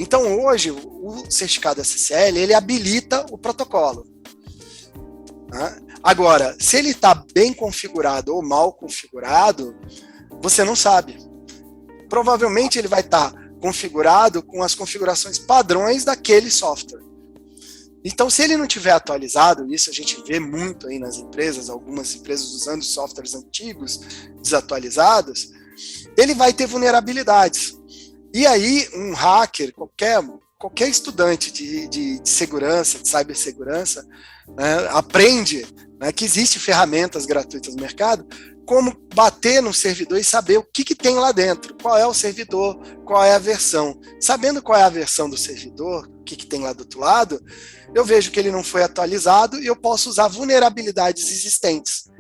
Então, hoje, o certificado SSL, ele habilita o protocolo. Né? Agora, se ele está bem configurado ou mal configurado, você não sabe. Provavelmente ele vai estar configurado com as configurações padrões daquele software. Então, se ele não tiver atualizado, isso a gente vê muito aí nas empresas, algumas empresas usando softwares antigos, desatualizados, ele vai ter vulnerabilidades. E aí, um hacker, qualquer estudante de segurança, de cibersegurança, né, aprende, né, que existem ferramentas gratuitas no mercado, como bater no servidor e saber o que tem lá dentro, qual é o servidor, qual é a versão. Sabendo qual é a versão do servidor, o que tem lá do outro lado, eu vejo que ele não foi atualizado e eu posso usar vulnerabilidades existentes.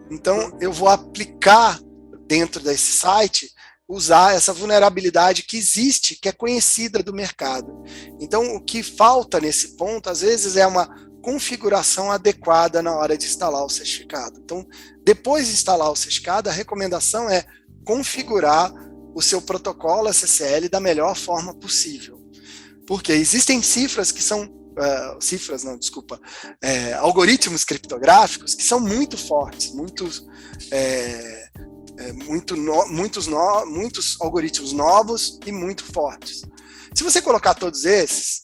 Então, eu vou aplicar dentro desse site, usar essa vulnerabilidade que existe, que é conhecida do mercado. Então, o que falta nesse ponto, às vezes, é uma configuração adequada na hora de instalar o certificado. Então, depois de instalar o certificado, a recomendação é configurar o seu protocolo SSL da melhor forma possível. Porque existem cifras que são algoritmos criptográficos que são muito fortes, muitos algoritmos novos e muito fortes. Se você colocar todos esses,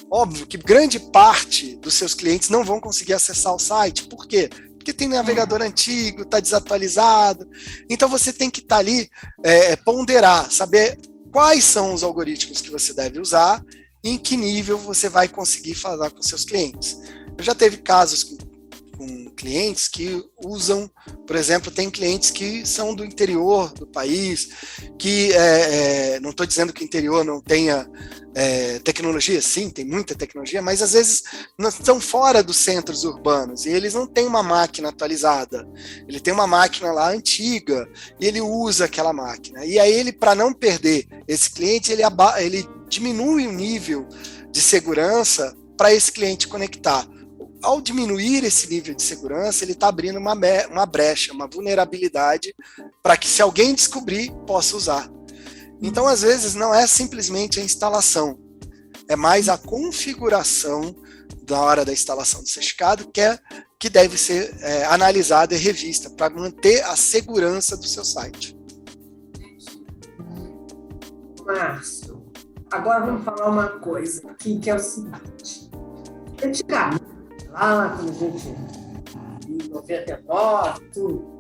óbvio que grande parte dos seus clientes não vão conseguir acessar o site. Por quê? Porque tem navegador antigo, está desatualizado. Então você tem que estar ali, ponderar, saber quais são os algoritmos que você deve usar e em que nível você vai conseguir falar com seus clientes. Eu já teve casos com clientes que usam, por exemplo, tem clientes que são do interior do país, que não estou dizendo que o interior não tenha tecnologia, sim, tem muita tecnologia, mas às vezes não estão fora dos centros urbanos e eles não têm uma máquina atualizada, ele tem uma máquina lá antiga e ele usa aquela máquina. E aí ele, para não perder esse cliente, ele diminui o nível de segurança para esse cliente conectar. Ao diminuir esse nível de segurança, ele está abrindo uma brecha, uma vulnerabilidade para que, se alguém descobrir, possa usar. Então, às vezes, não é simplesmente a instalação, é mais a configuração da hora da instalação do certificado que deve ser analisada e revista para manter a segurança do seu site.
Márcio, agora vamos falar uma coisa aqui, que é o seguinte. Antigamente, lá quando a gente, em 99, tudo,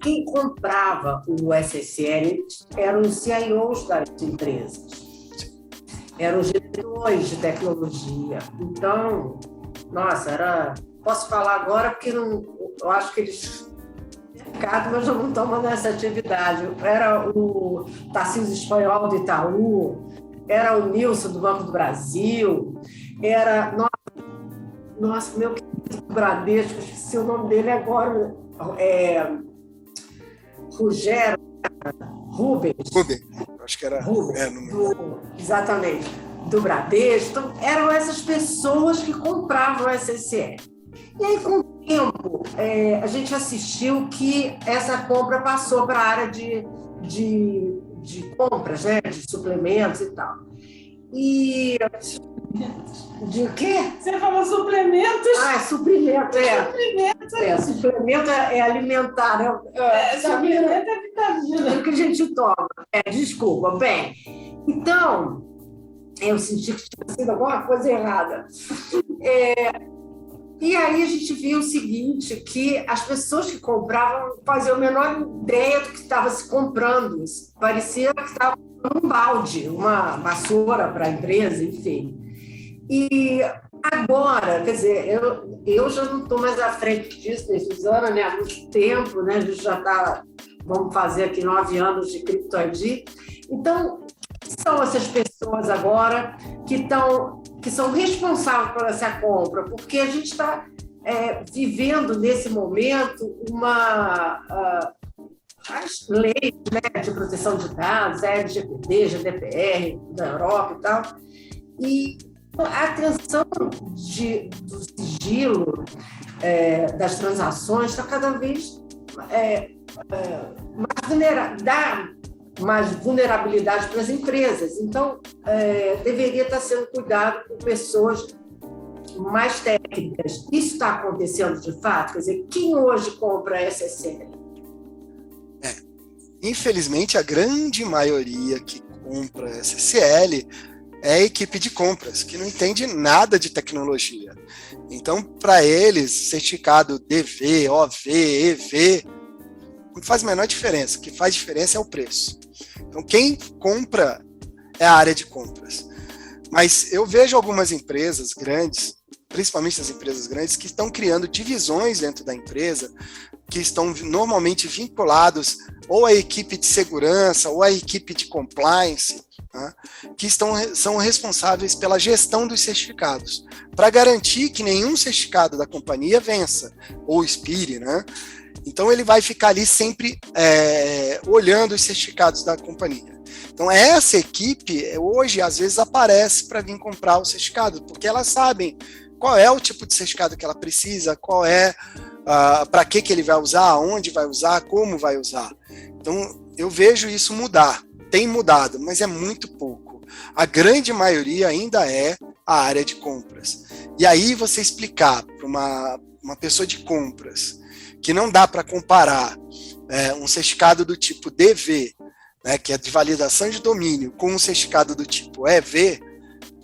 quem comprava o SSL eram os CIOs das empresas, eram os diretores de tecnologia. Então, nossa, posso falar agora porque não, eu acho que eles mas eu não estou nessa atividade. Era o Tarcísio Espanhol do Itaú, era o Nilson do Banco do Brasil, era nossa, meu querido Bradesco, esqueci o nome dele agora, Rubens,
acho que era
Rubens, exatamente, do Bradesco. Então, eram essas pessoas que compravam o SSL. E aí, com o tempo, a gente assistiu que essa compra passou para a área de compras, né? De suplementos e tal. E... De quê?
Você falou suplementos?
Suplemento, suplemento é alimentar.
Suplemento é vitamina.
É o que a gente toma. Desculpa. Bem, então, eu senti que tinha sido alguma coisa errada. E aí a gente viu o seguinte, que as pessoas que compravam não faziam a menor ideia do que estava se comprando. Parecia que estava um balde, uma vassoura para a empresa, enfim. E agora, quer dizer, eu já não estou mais à frente disso nesses anos, né? Há muito tempo, né? A gente já está, vamos fazer aqui 9 anos de CryptoID. Então, são essas pessoas agora que são responsáveis por essa compra, porque a gente está vivendo nesse momento as leis, né, de proteção de dados, LGPD, GDPR da Europa e tal, e a atenção do sigilo das transações está cada vez mais vulnerabilidade para as empresas. Então, deveria estar sendo cuidado por pessoas mais técnicas. Isso está acontecendo de fato? Quer dizer, quem hoje compra SSL?
Infelizmente, a grande maioria que compra SSL é a equipe de compras, que não entende nada de tecnologia. Então, para eles, certificado DV, OV, EV, não faz a menor diferença. O que faz diferença é o preço. Então, quem compra é a área de compras. Mas eu vejo algumas empresas grandes, principalmente as empresas grandes, que estão criando divisões dentro da empresa, que estão normalmente vinculados ou à equipe de segurança ou à equipe de compliance, né, que são responsáveis pela gestão dos certificados, para garantir que nenhum certificado da companhia vença, ou expire, né? Então, ele vai ficar ali sempre olhando os certificados da companhia. Então, essa equipe, hoje, às vezes, aparece para vir comprar o certificado, porque elas sabem qual é o tipo de certificado que ela precisa, qual é, para que ele vai usar, onde vai usar, como vai usar. Então, eu vejo isso mudar. Tem mudado, mas é muito pouco. A grande maioria ainda é a área de compras. E aí, você explicar para uma pessoa de compras que não dá para comparar um certificado do tipo DV, né, que é de validação de domínio, com um certificado do tipo EV,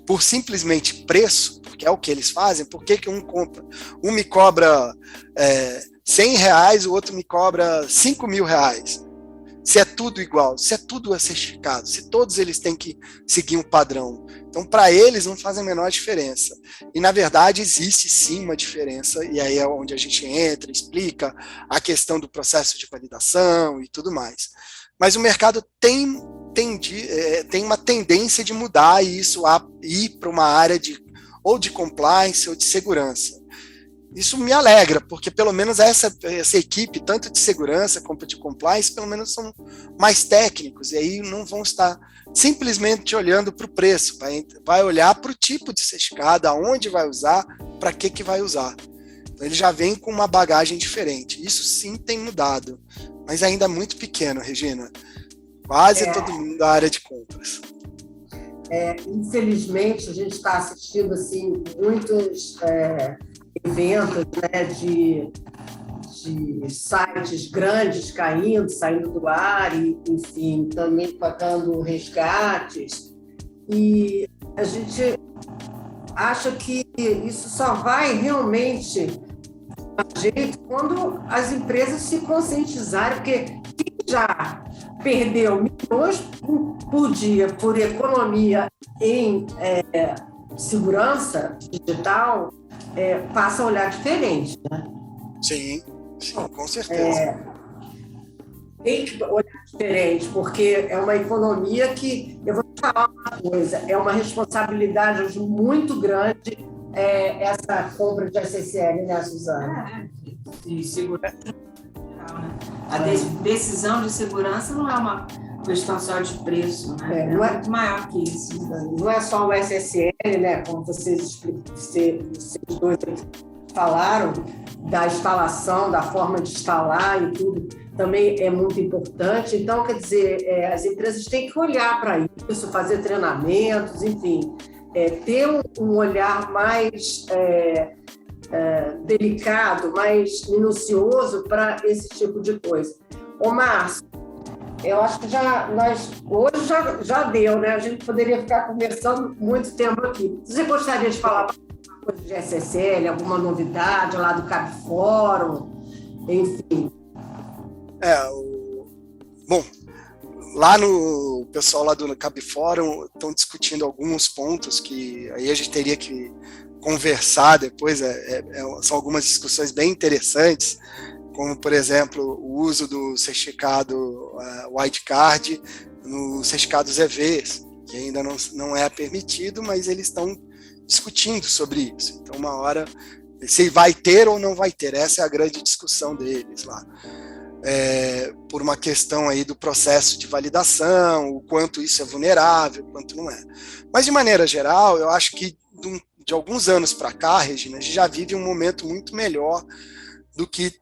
por simplesmente preço, porque é o que eles fazem, por que um compra? Um me cobra R$100, o outro me cobra R$5.000. Se é tudo igual, se é tudo certificado, se todos eles têm que seguir um padrão. Então, para eles, não faz a menor diferença. E, na verdade, existe sim uma diferença, e aí é onde a gente entra, explica a questão do processo de validação e tudo mais. Mas o mercado tem uma tendência de mudar isso, a ir para uma área ou de compliance ou de segurança. Isso me alegra, porque pelo menos essa equipe, tanto de segurança como de compliance, pelo menos são mais técnicos, e aí não vão estar simplesmente olhando para o preço, vai olhar para o tipo de certificado, aonde vai usar, para que vai usar. Então, ele já vem com uma bagagem diferente. Isso sim tem mudado, mas ainda é muito pequeno, Regina. Quase todo mundo da área de compras.
Infelizmente, a gente está assistindo assim, muitos eventos, né, de sites grandes saindo do ar e, enfim, também pagando resgates. E a gente acha que isso só vai realmente jeito quando as empresas se conscientizarem, porque quem já perdeu milhões por dia por economia em segurança digital, passa a olhar diferente, né?
Sim, com certeza.
Tem que olhar diferente, porque é uma economia que, eu vou te falar uma coisa, é uma responsabilidade hoje muito grande essa compra de SSL, né, Suzana?
De segurança geral, né? A decisão de segurança não é uma questão só de preço, né? É muito maior que isso.
Não é só o SSL, né? Como vocês dois falaram, da instalação, da forma de instalar e tudo, também é muito importante. Então, quer dizer, as empresas têm que olhar para isso, fazer treinamentos, enfim, ter um olhar mais delicado, mais minucioso para esse tipo de coisa. Ô, Márcio, eu acho que hoje já deu, né? A gente poderia ficar conversando muito tempo aqui. Você gostaria de falar alguma coisa de SSL, alguma novidade lá do CAB Fórum, enfim?
Bom, lá no pessoal lá do CAB Fórum estão discutindo alguns pontos que aí a gente teria que conversar depois, são algumas discussões bem interessantes, como, por exemplo, o uso do certificado wildcard nos certificados EVs, que ainda não é permitido, mas eles estão discutindo sobre isso. Então, uma hora, se vai ter ou não vai ter, essa é a grande discussão deles lá. Por uma questão aí do processo de validação, o quanto isso é vulnerável, o quanto não é. Mas, de maneira geral, eu acho que de alguns anos para cá, Regina, a gente já vive um momento muito melhor do que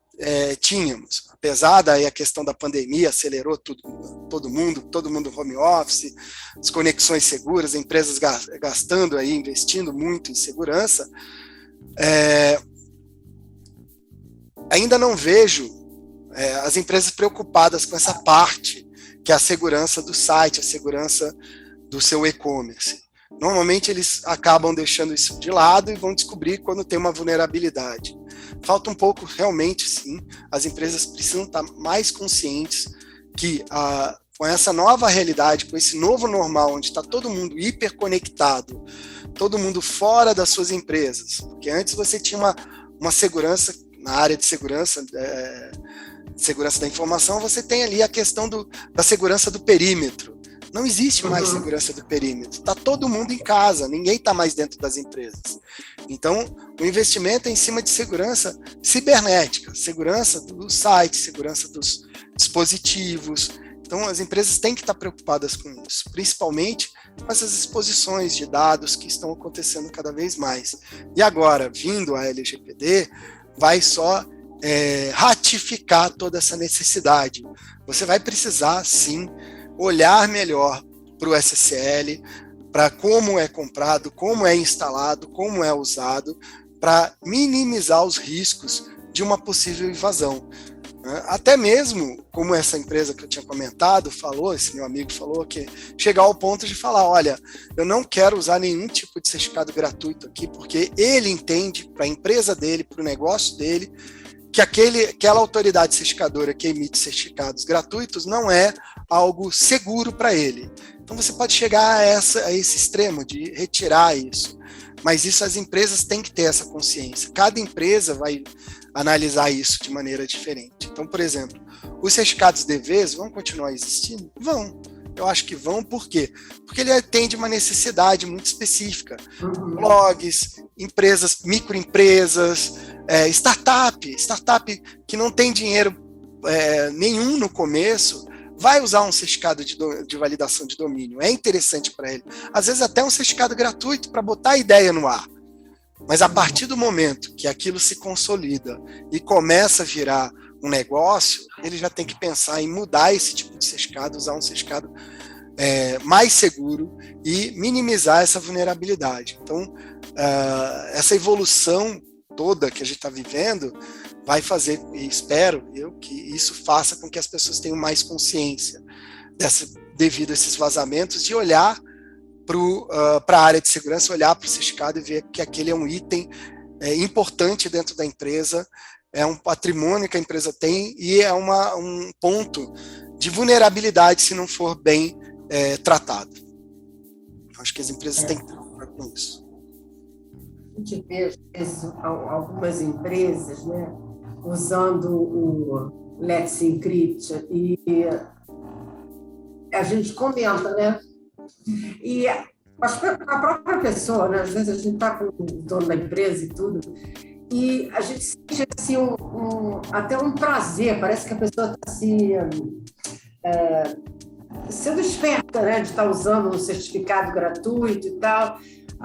tínhamos. Apesar daí a questão da pandemia acelerou tudo, todo mundo home office, as conexões seguras, empresas gastando aí, investindo muito em segurança, ainda não vejo as empresas preocupadas com essa parte, que é a segurança do site, a segurança do seu e-commerce. Normalmente eles acabam deixando isso de lado e vão descobrir quando tem uma vulnerabilidade. Falta um pouco, realmente, sim, as empresas precisam estar mais conscientes que com essa nova realidade, com esse novo normal, onde está todo mundo hiperconectado, todo mundo fora das suas empresas, porque antes você tinha uma segurança, na área de segurança da informação, você tem ali a questão da segurança do perímetro. Não existe mais segurança do perímetro. Está todo mundo em casa, ninguém está mais dentro das empresas. Então, o investimento é em cima de segurança cibernética, segurança do site, segurança dos dispositivos. Então, as empresas têm que estar preocupadas com isso, principalmente com essas exposições de dados que estão acontecendo cada vez mais. E agora, vindo a LGPD, vai só ratificar toda essa necessidade. Você vai precisar, sim, olhar melhor para o SSL, para como é comprado, como é instalado, como é usado, para minimizar os riscos de uma possível invasão. Até mesmo, como essa empresa que eu tinha comentado falou, esse meu amigo falou, que chegar ao ponto de falar, olha, eu não quero usar nenhum tipo de certificado gratuito aqui, porque ele entende, para a empresa dele, para o negócio dele, que aquela autoridade certificadora que emite certificados gratuitos não é algo seguro para ele. Então você pode chegar a esse extremo de retirar isso, mas isso as empresas têm que ter essa consciência. Cada empresa vai analisar isso de maneira diferente. Então, por exemplo, os certificados DVs vão continuar existindo? Vão. Eu acho que vão, por quê? Porque ele atende uma necessidade muito específica. Blogs, empresas, microempresas, startup que não tem dinheiro nenhum no começo, vai usar um certificado de validação de domínio. É interessante para ele. Às vezes até um certificado gratuito para botar a ideia no ar. Mas a partir do momento que aquilo se consolida e começa a virar um negócio, ele já tem que pensar em mudar esse tipo de certificado, usar um certificado mais seguro e minimizar essa vulnerabilidade. Então, essa evolução toda que a gente está vivendo vai fazer, e espero eu, que isso faça com que as pessoas tenham mais consciência devido a esses vazamentos, de olhar para a área de segurança, olhar para o certificado e ver que aquele é um item importante dentro da empresa, é um patrimônio que a empresa tem e é um ponto de vulnerabilidade se não for bem tratado. Acho que as empresas têm que trabalhar com isso.
A gente vê, às vezes, algumas empresas, né, usando o Let's Encrypt, e a gente comenta, né? E a própria pessoa, né, às vezes a gente está com o dono da empresa e tudo, e a gente sente assim, até um prazer, parece que a pessoa está assim, sendo esperta, né, de estar usando um certificado gratuito e tal.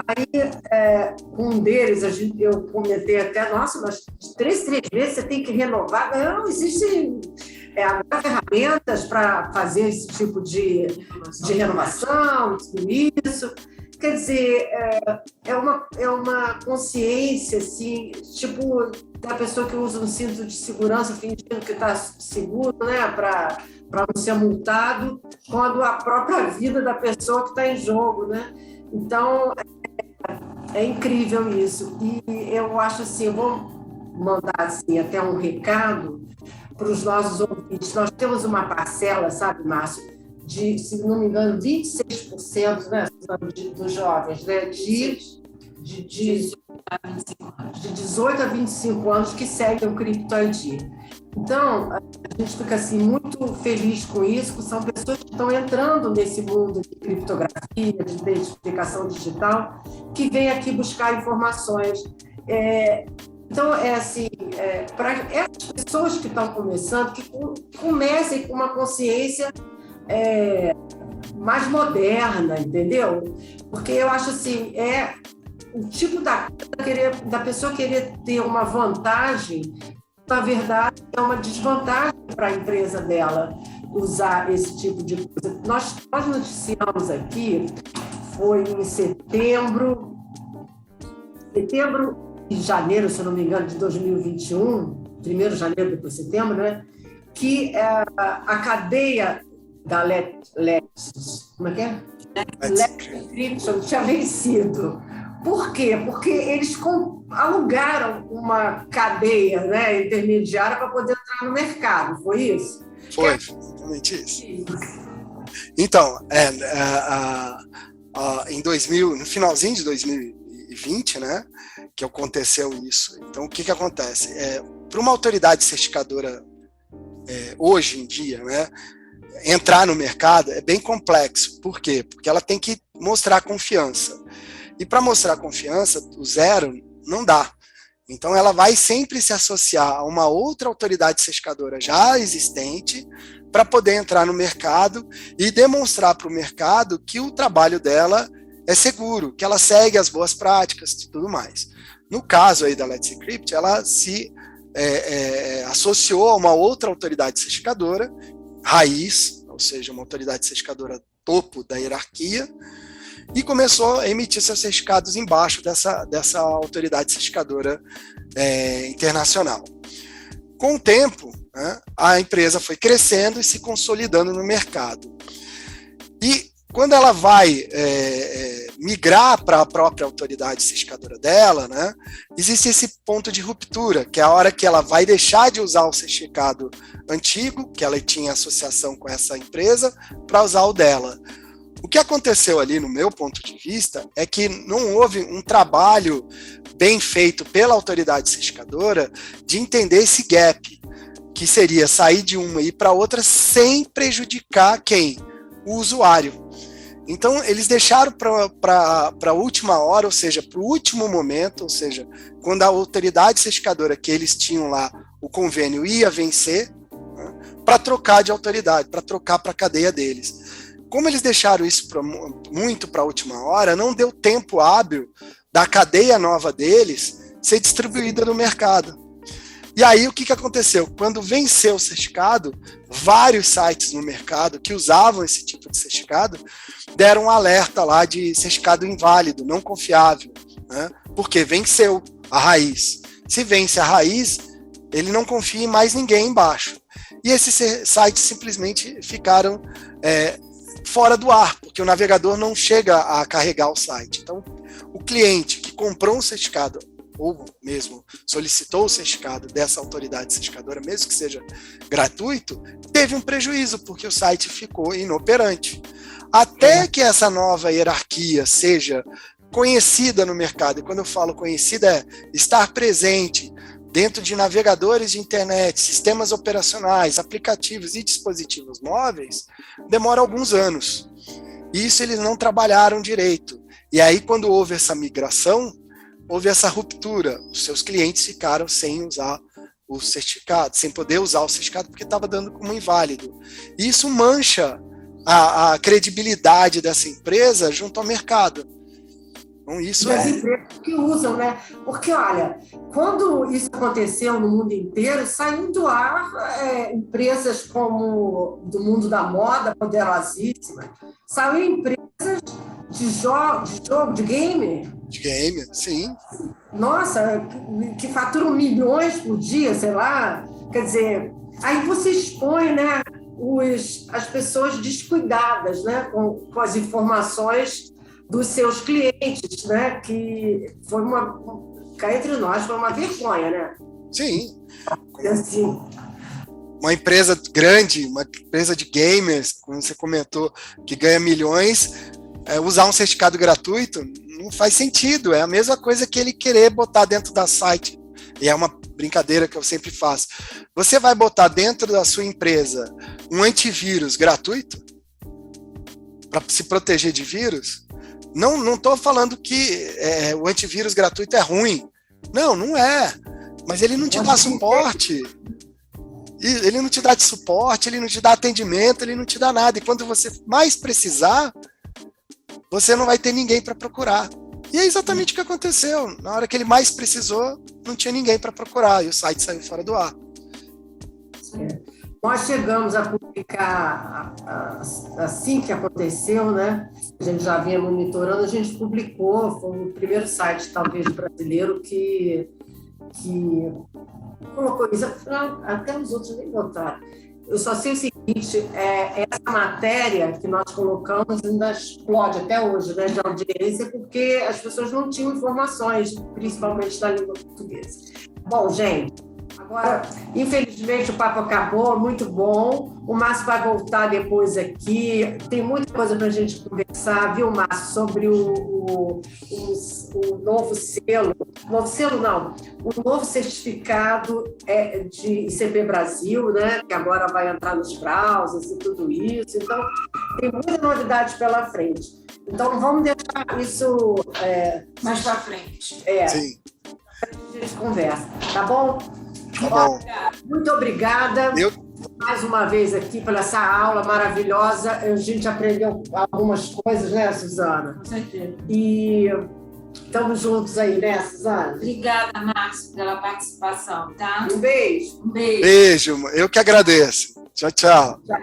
Aí, um deles, eu comentei até, nossa, mas 3 vezes você tem que renovar. Não, existem agora ferramentas para fazer esse tipo de renovação, tudo isso. Quer dizer, é uma consciência, assim, tipo, da pessoa que usa um cinto de segurança fingindo que está seguro, né, para não ser multado, quando a própria vida da pessoa que está em jogo, né? Então, é incrível isso. E eu acho assim, eu vou mandar assim, até um recado para os nossos ouvintes. Nós temos uma parcela, sabe, Márcio, de, se não me engano, 26%, né, dos jovens, né, de 18 a 25 anos que seguem o CryptoID. Então, a gente fica assim, muito feliz com isso, porque são pessoas que estão entrando nesse mundo de criptografia, de identificação digital, que vêm aqui buscar informações. Então, assim, para essas pessoas que estão começando, que comecem com uma consciência mais moderna, entendeu? Porque eu acho assim, o tipo da pessoa querer ter uma vantagem, na verdade, é uma desvantagem para a empresa dela usar esse tipo de coisa. Nós noticiamos aqui, foi em setembro e janeiro, se eu não me engano, de 2021, 1º de janeiro, depois de setembro, né, que a cadeia da Let's, como é que é? Let's Encryption tinha vencido. Por quê? Porque eles alugaram uma cadeia, né, intermediária para poder entrar no mercado, foi isso?
Foi, exatamente isso. Então, no finalzinho de 2020, né, que aconteceu isso. Então, o que acontece? Para uma autoridade certificadora hoje em dia, né, entrar no mercado é bem complexo. Por quê? Porque ela tem que mostrar confiança. E para mostrar confiança, do zero, não dá. Então, ela vai sempre se associar a uma outra autoridade certificadora já existente para poder entrar no mercado e demonstrar para o mercado que o trabalho dela é seguro, que ela segue as boas práticas e tudo mais. No caso aí da Let's Encrypt, ela se associou a uma outra autoridade certificadora, raiz, ou seja, uma autoridade certificadora topo da hierarquia, e começou a emitir seus certificados embaixo dessa autoridade certificadora internacional. Com o tempo, né, a empresa foi crescendo e se consolidando no mercado. E quando ela vai migrar para a própria autoridade certificadora dela, né, existe esse ponto de ruptura, que é a hora que ela vai deixar de usar o certificado antigo, que ela tinha associação com essa empresa, para usar o dela. O que aconteceu ali, no meu ponto de vista, é que não houve um trabalho bem feito pela autoridade certificadora de entender esse gap, que seria sair de uma e ir para outra sem prejudicar quem? O usuário. Então, eles deixaram para a última hora, ou seja, para o último momento, ou seja, quando a autoridade certificadora que eles tinham lá, o convênio ia vencer, né, para trocar de autoridade, para trocar para a cadeia deles. Como eles deixaram isso muito para a última hora, não deu tempo hábil da cadeia nova deles ser distribuída no mercado. E aí, o que aconteceu? Quando venceu o certificado, vários sites no mercado que usavam esse tipo de certificado deram um alerta lá de certificado inválido, não confiável, né? Porque venceu a raiz. Se vence a raiz, ele não confia em mais ninguém embaixo. E esses sites simplesmente ficaram fora do ar, porque o navegador não chega a carregar o site. Então, o cliente que comprou um certificado ou mesmo solicitou o certificado dessa autoridade certificadora, mesmo que seja gratuito, teve um prejuízo, porque o site ficou inoperante. Até que essa nova hierarquia seja conhecida no mercado, e quando eu falo conhecida é estar presente dentro de navegadores de internet, sistemas operacionais, aplicativos e dispositivos móveis, demora alguns anos. Isso eles não trabalharam direito. E aí, quando houve essa migração, houve essa ruptura. Os seus clientes ficaram sem usar o certificado, sem poder usar o certificado, porque estava dando como inválido. E isso mancha a credibilidade dessa empresa junto ao mercado. Então, isso
as empresas que usam, né? Porque, olha, quando isso aconteceu no mundo inteiro, saiu do ar empresas como do mundo da moda, poderosíssimas, saiu empresas de jogo, de game.
De game, sim.
Nossa, que faturam milhões por dia, sei lá. Quer dizer, aí você expõe, né, as pessoas descuidadas, né, com as informações dos seus clientes, né, que foi cá entre nós, foi uma vergonha, né?
Sim.
Assim,
uma empresa grande, uma empresa de gamers, como você comentou, que ganha milhões, usar um certificado gratuito não faz sentido. É a mesma coisa que ele querer botar dentro da site. E é uma brincadeira que eu sempre faço. Você vai botar dentro da sua empresa um antivírus gratuito para se proteger de vírus? Não estou falando que o antivírus gratuito é ruim. Não é. Mas ele não te dá suporte. Ele não te dá de suporte, ele não te dá atendimento, ele não te dá nada. E quando você mais precisar, você não vai ter ninguém para procurar. E é exatamente o que aconteceu. Na hora que ele mais precisou, não tinha ninguém para procurar. E o site saiu fora do ar.
Nós chegamos a publicar assim que aconteceu, né? A gente já vinha monitorando, a gente publicou, foi o primeiro site, talvez, brasileiro que colocou isso. Até os outros nem botaram. Eu só sei o seguinte, essa matéria que nós colocamos ainda explode até hoje, né, de audiência, porque as pessoas não tinham informações, principalmente da língua portuguesa. Bom, gente, agora, infelizmente, o papo acabou, muito bom. O Márcio vai voltar depois aqui. Tem muita coisa para a gente conversar, viu, Márcio, sobre o novo selo. Novo selo, não. O novo certificado de ICP Brasil, né, que agora vai entrar nos browsers e tudo isso. Então, tem muita novidade pela frente. Então, vamos deixar isso
mais para frente.
Sim.
A gente conversa, tá bom?
Tá bom.
Muito obrigada mais uma vez aqui pela essa aula maravilhosa. A gente aprendeu algumas coisas, né, Suzana?
Com certeza.
E estamos juntos aí, né, Suzana?
Obrigada, Márcio, pela participação, tá?
Um beijo.
Um beijo.
Beijo, eu que agradeço. Tchau, tchau.
Tchau.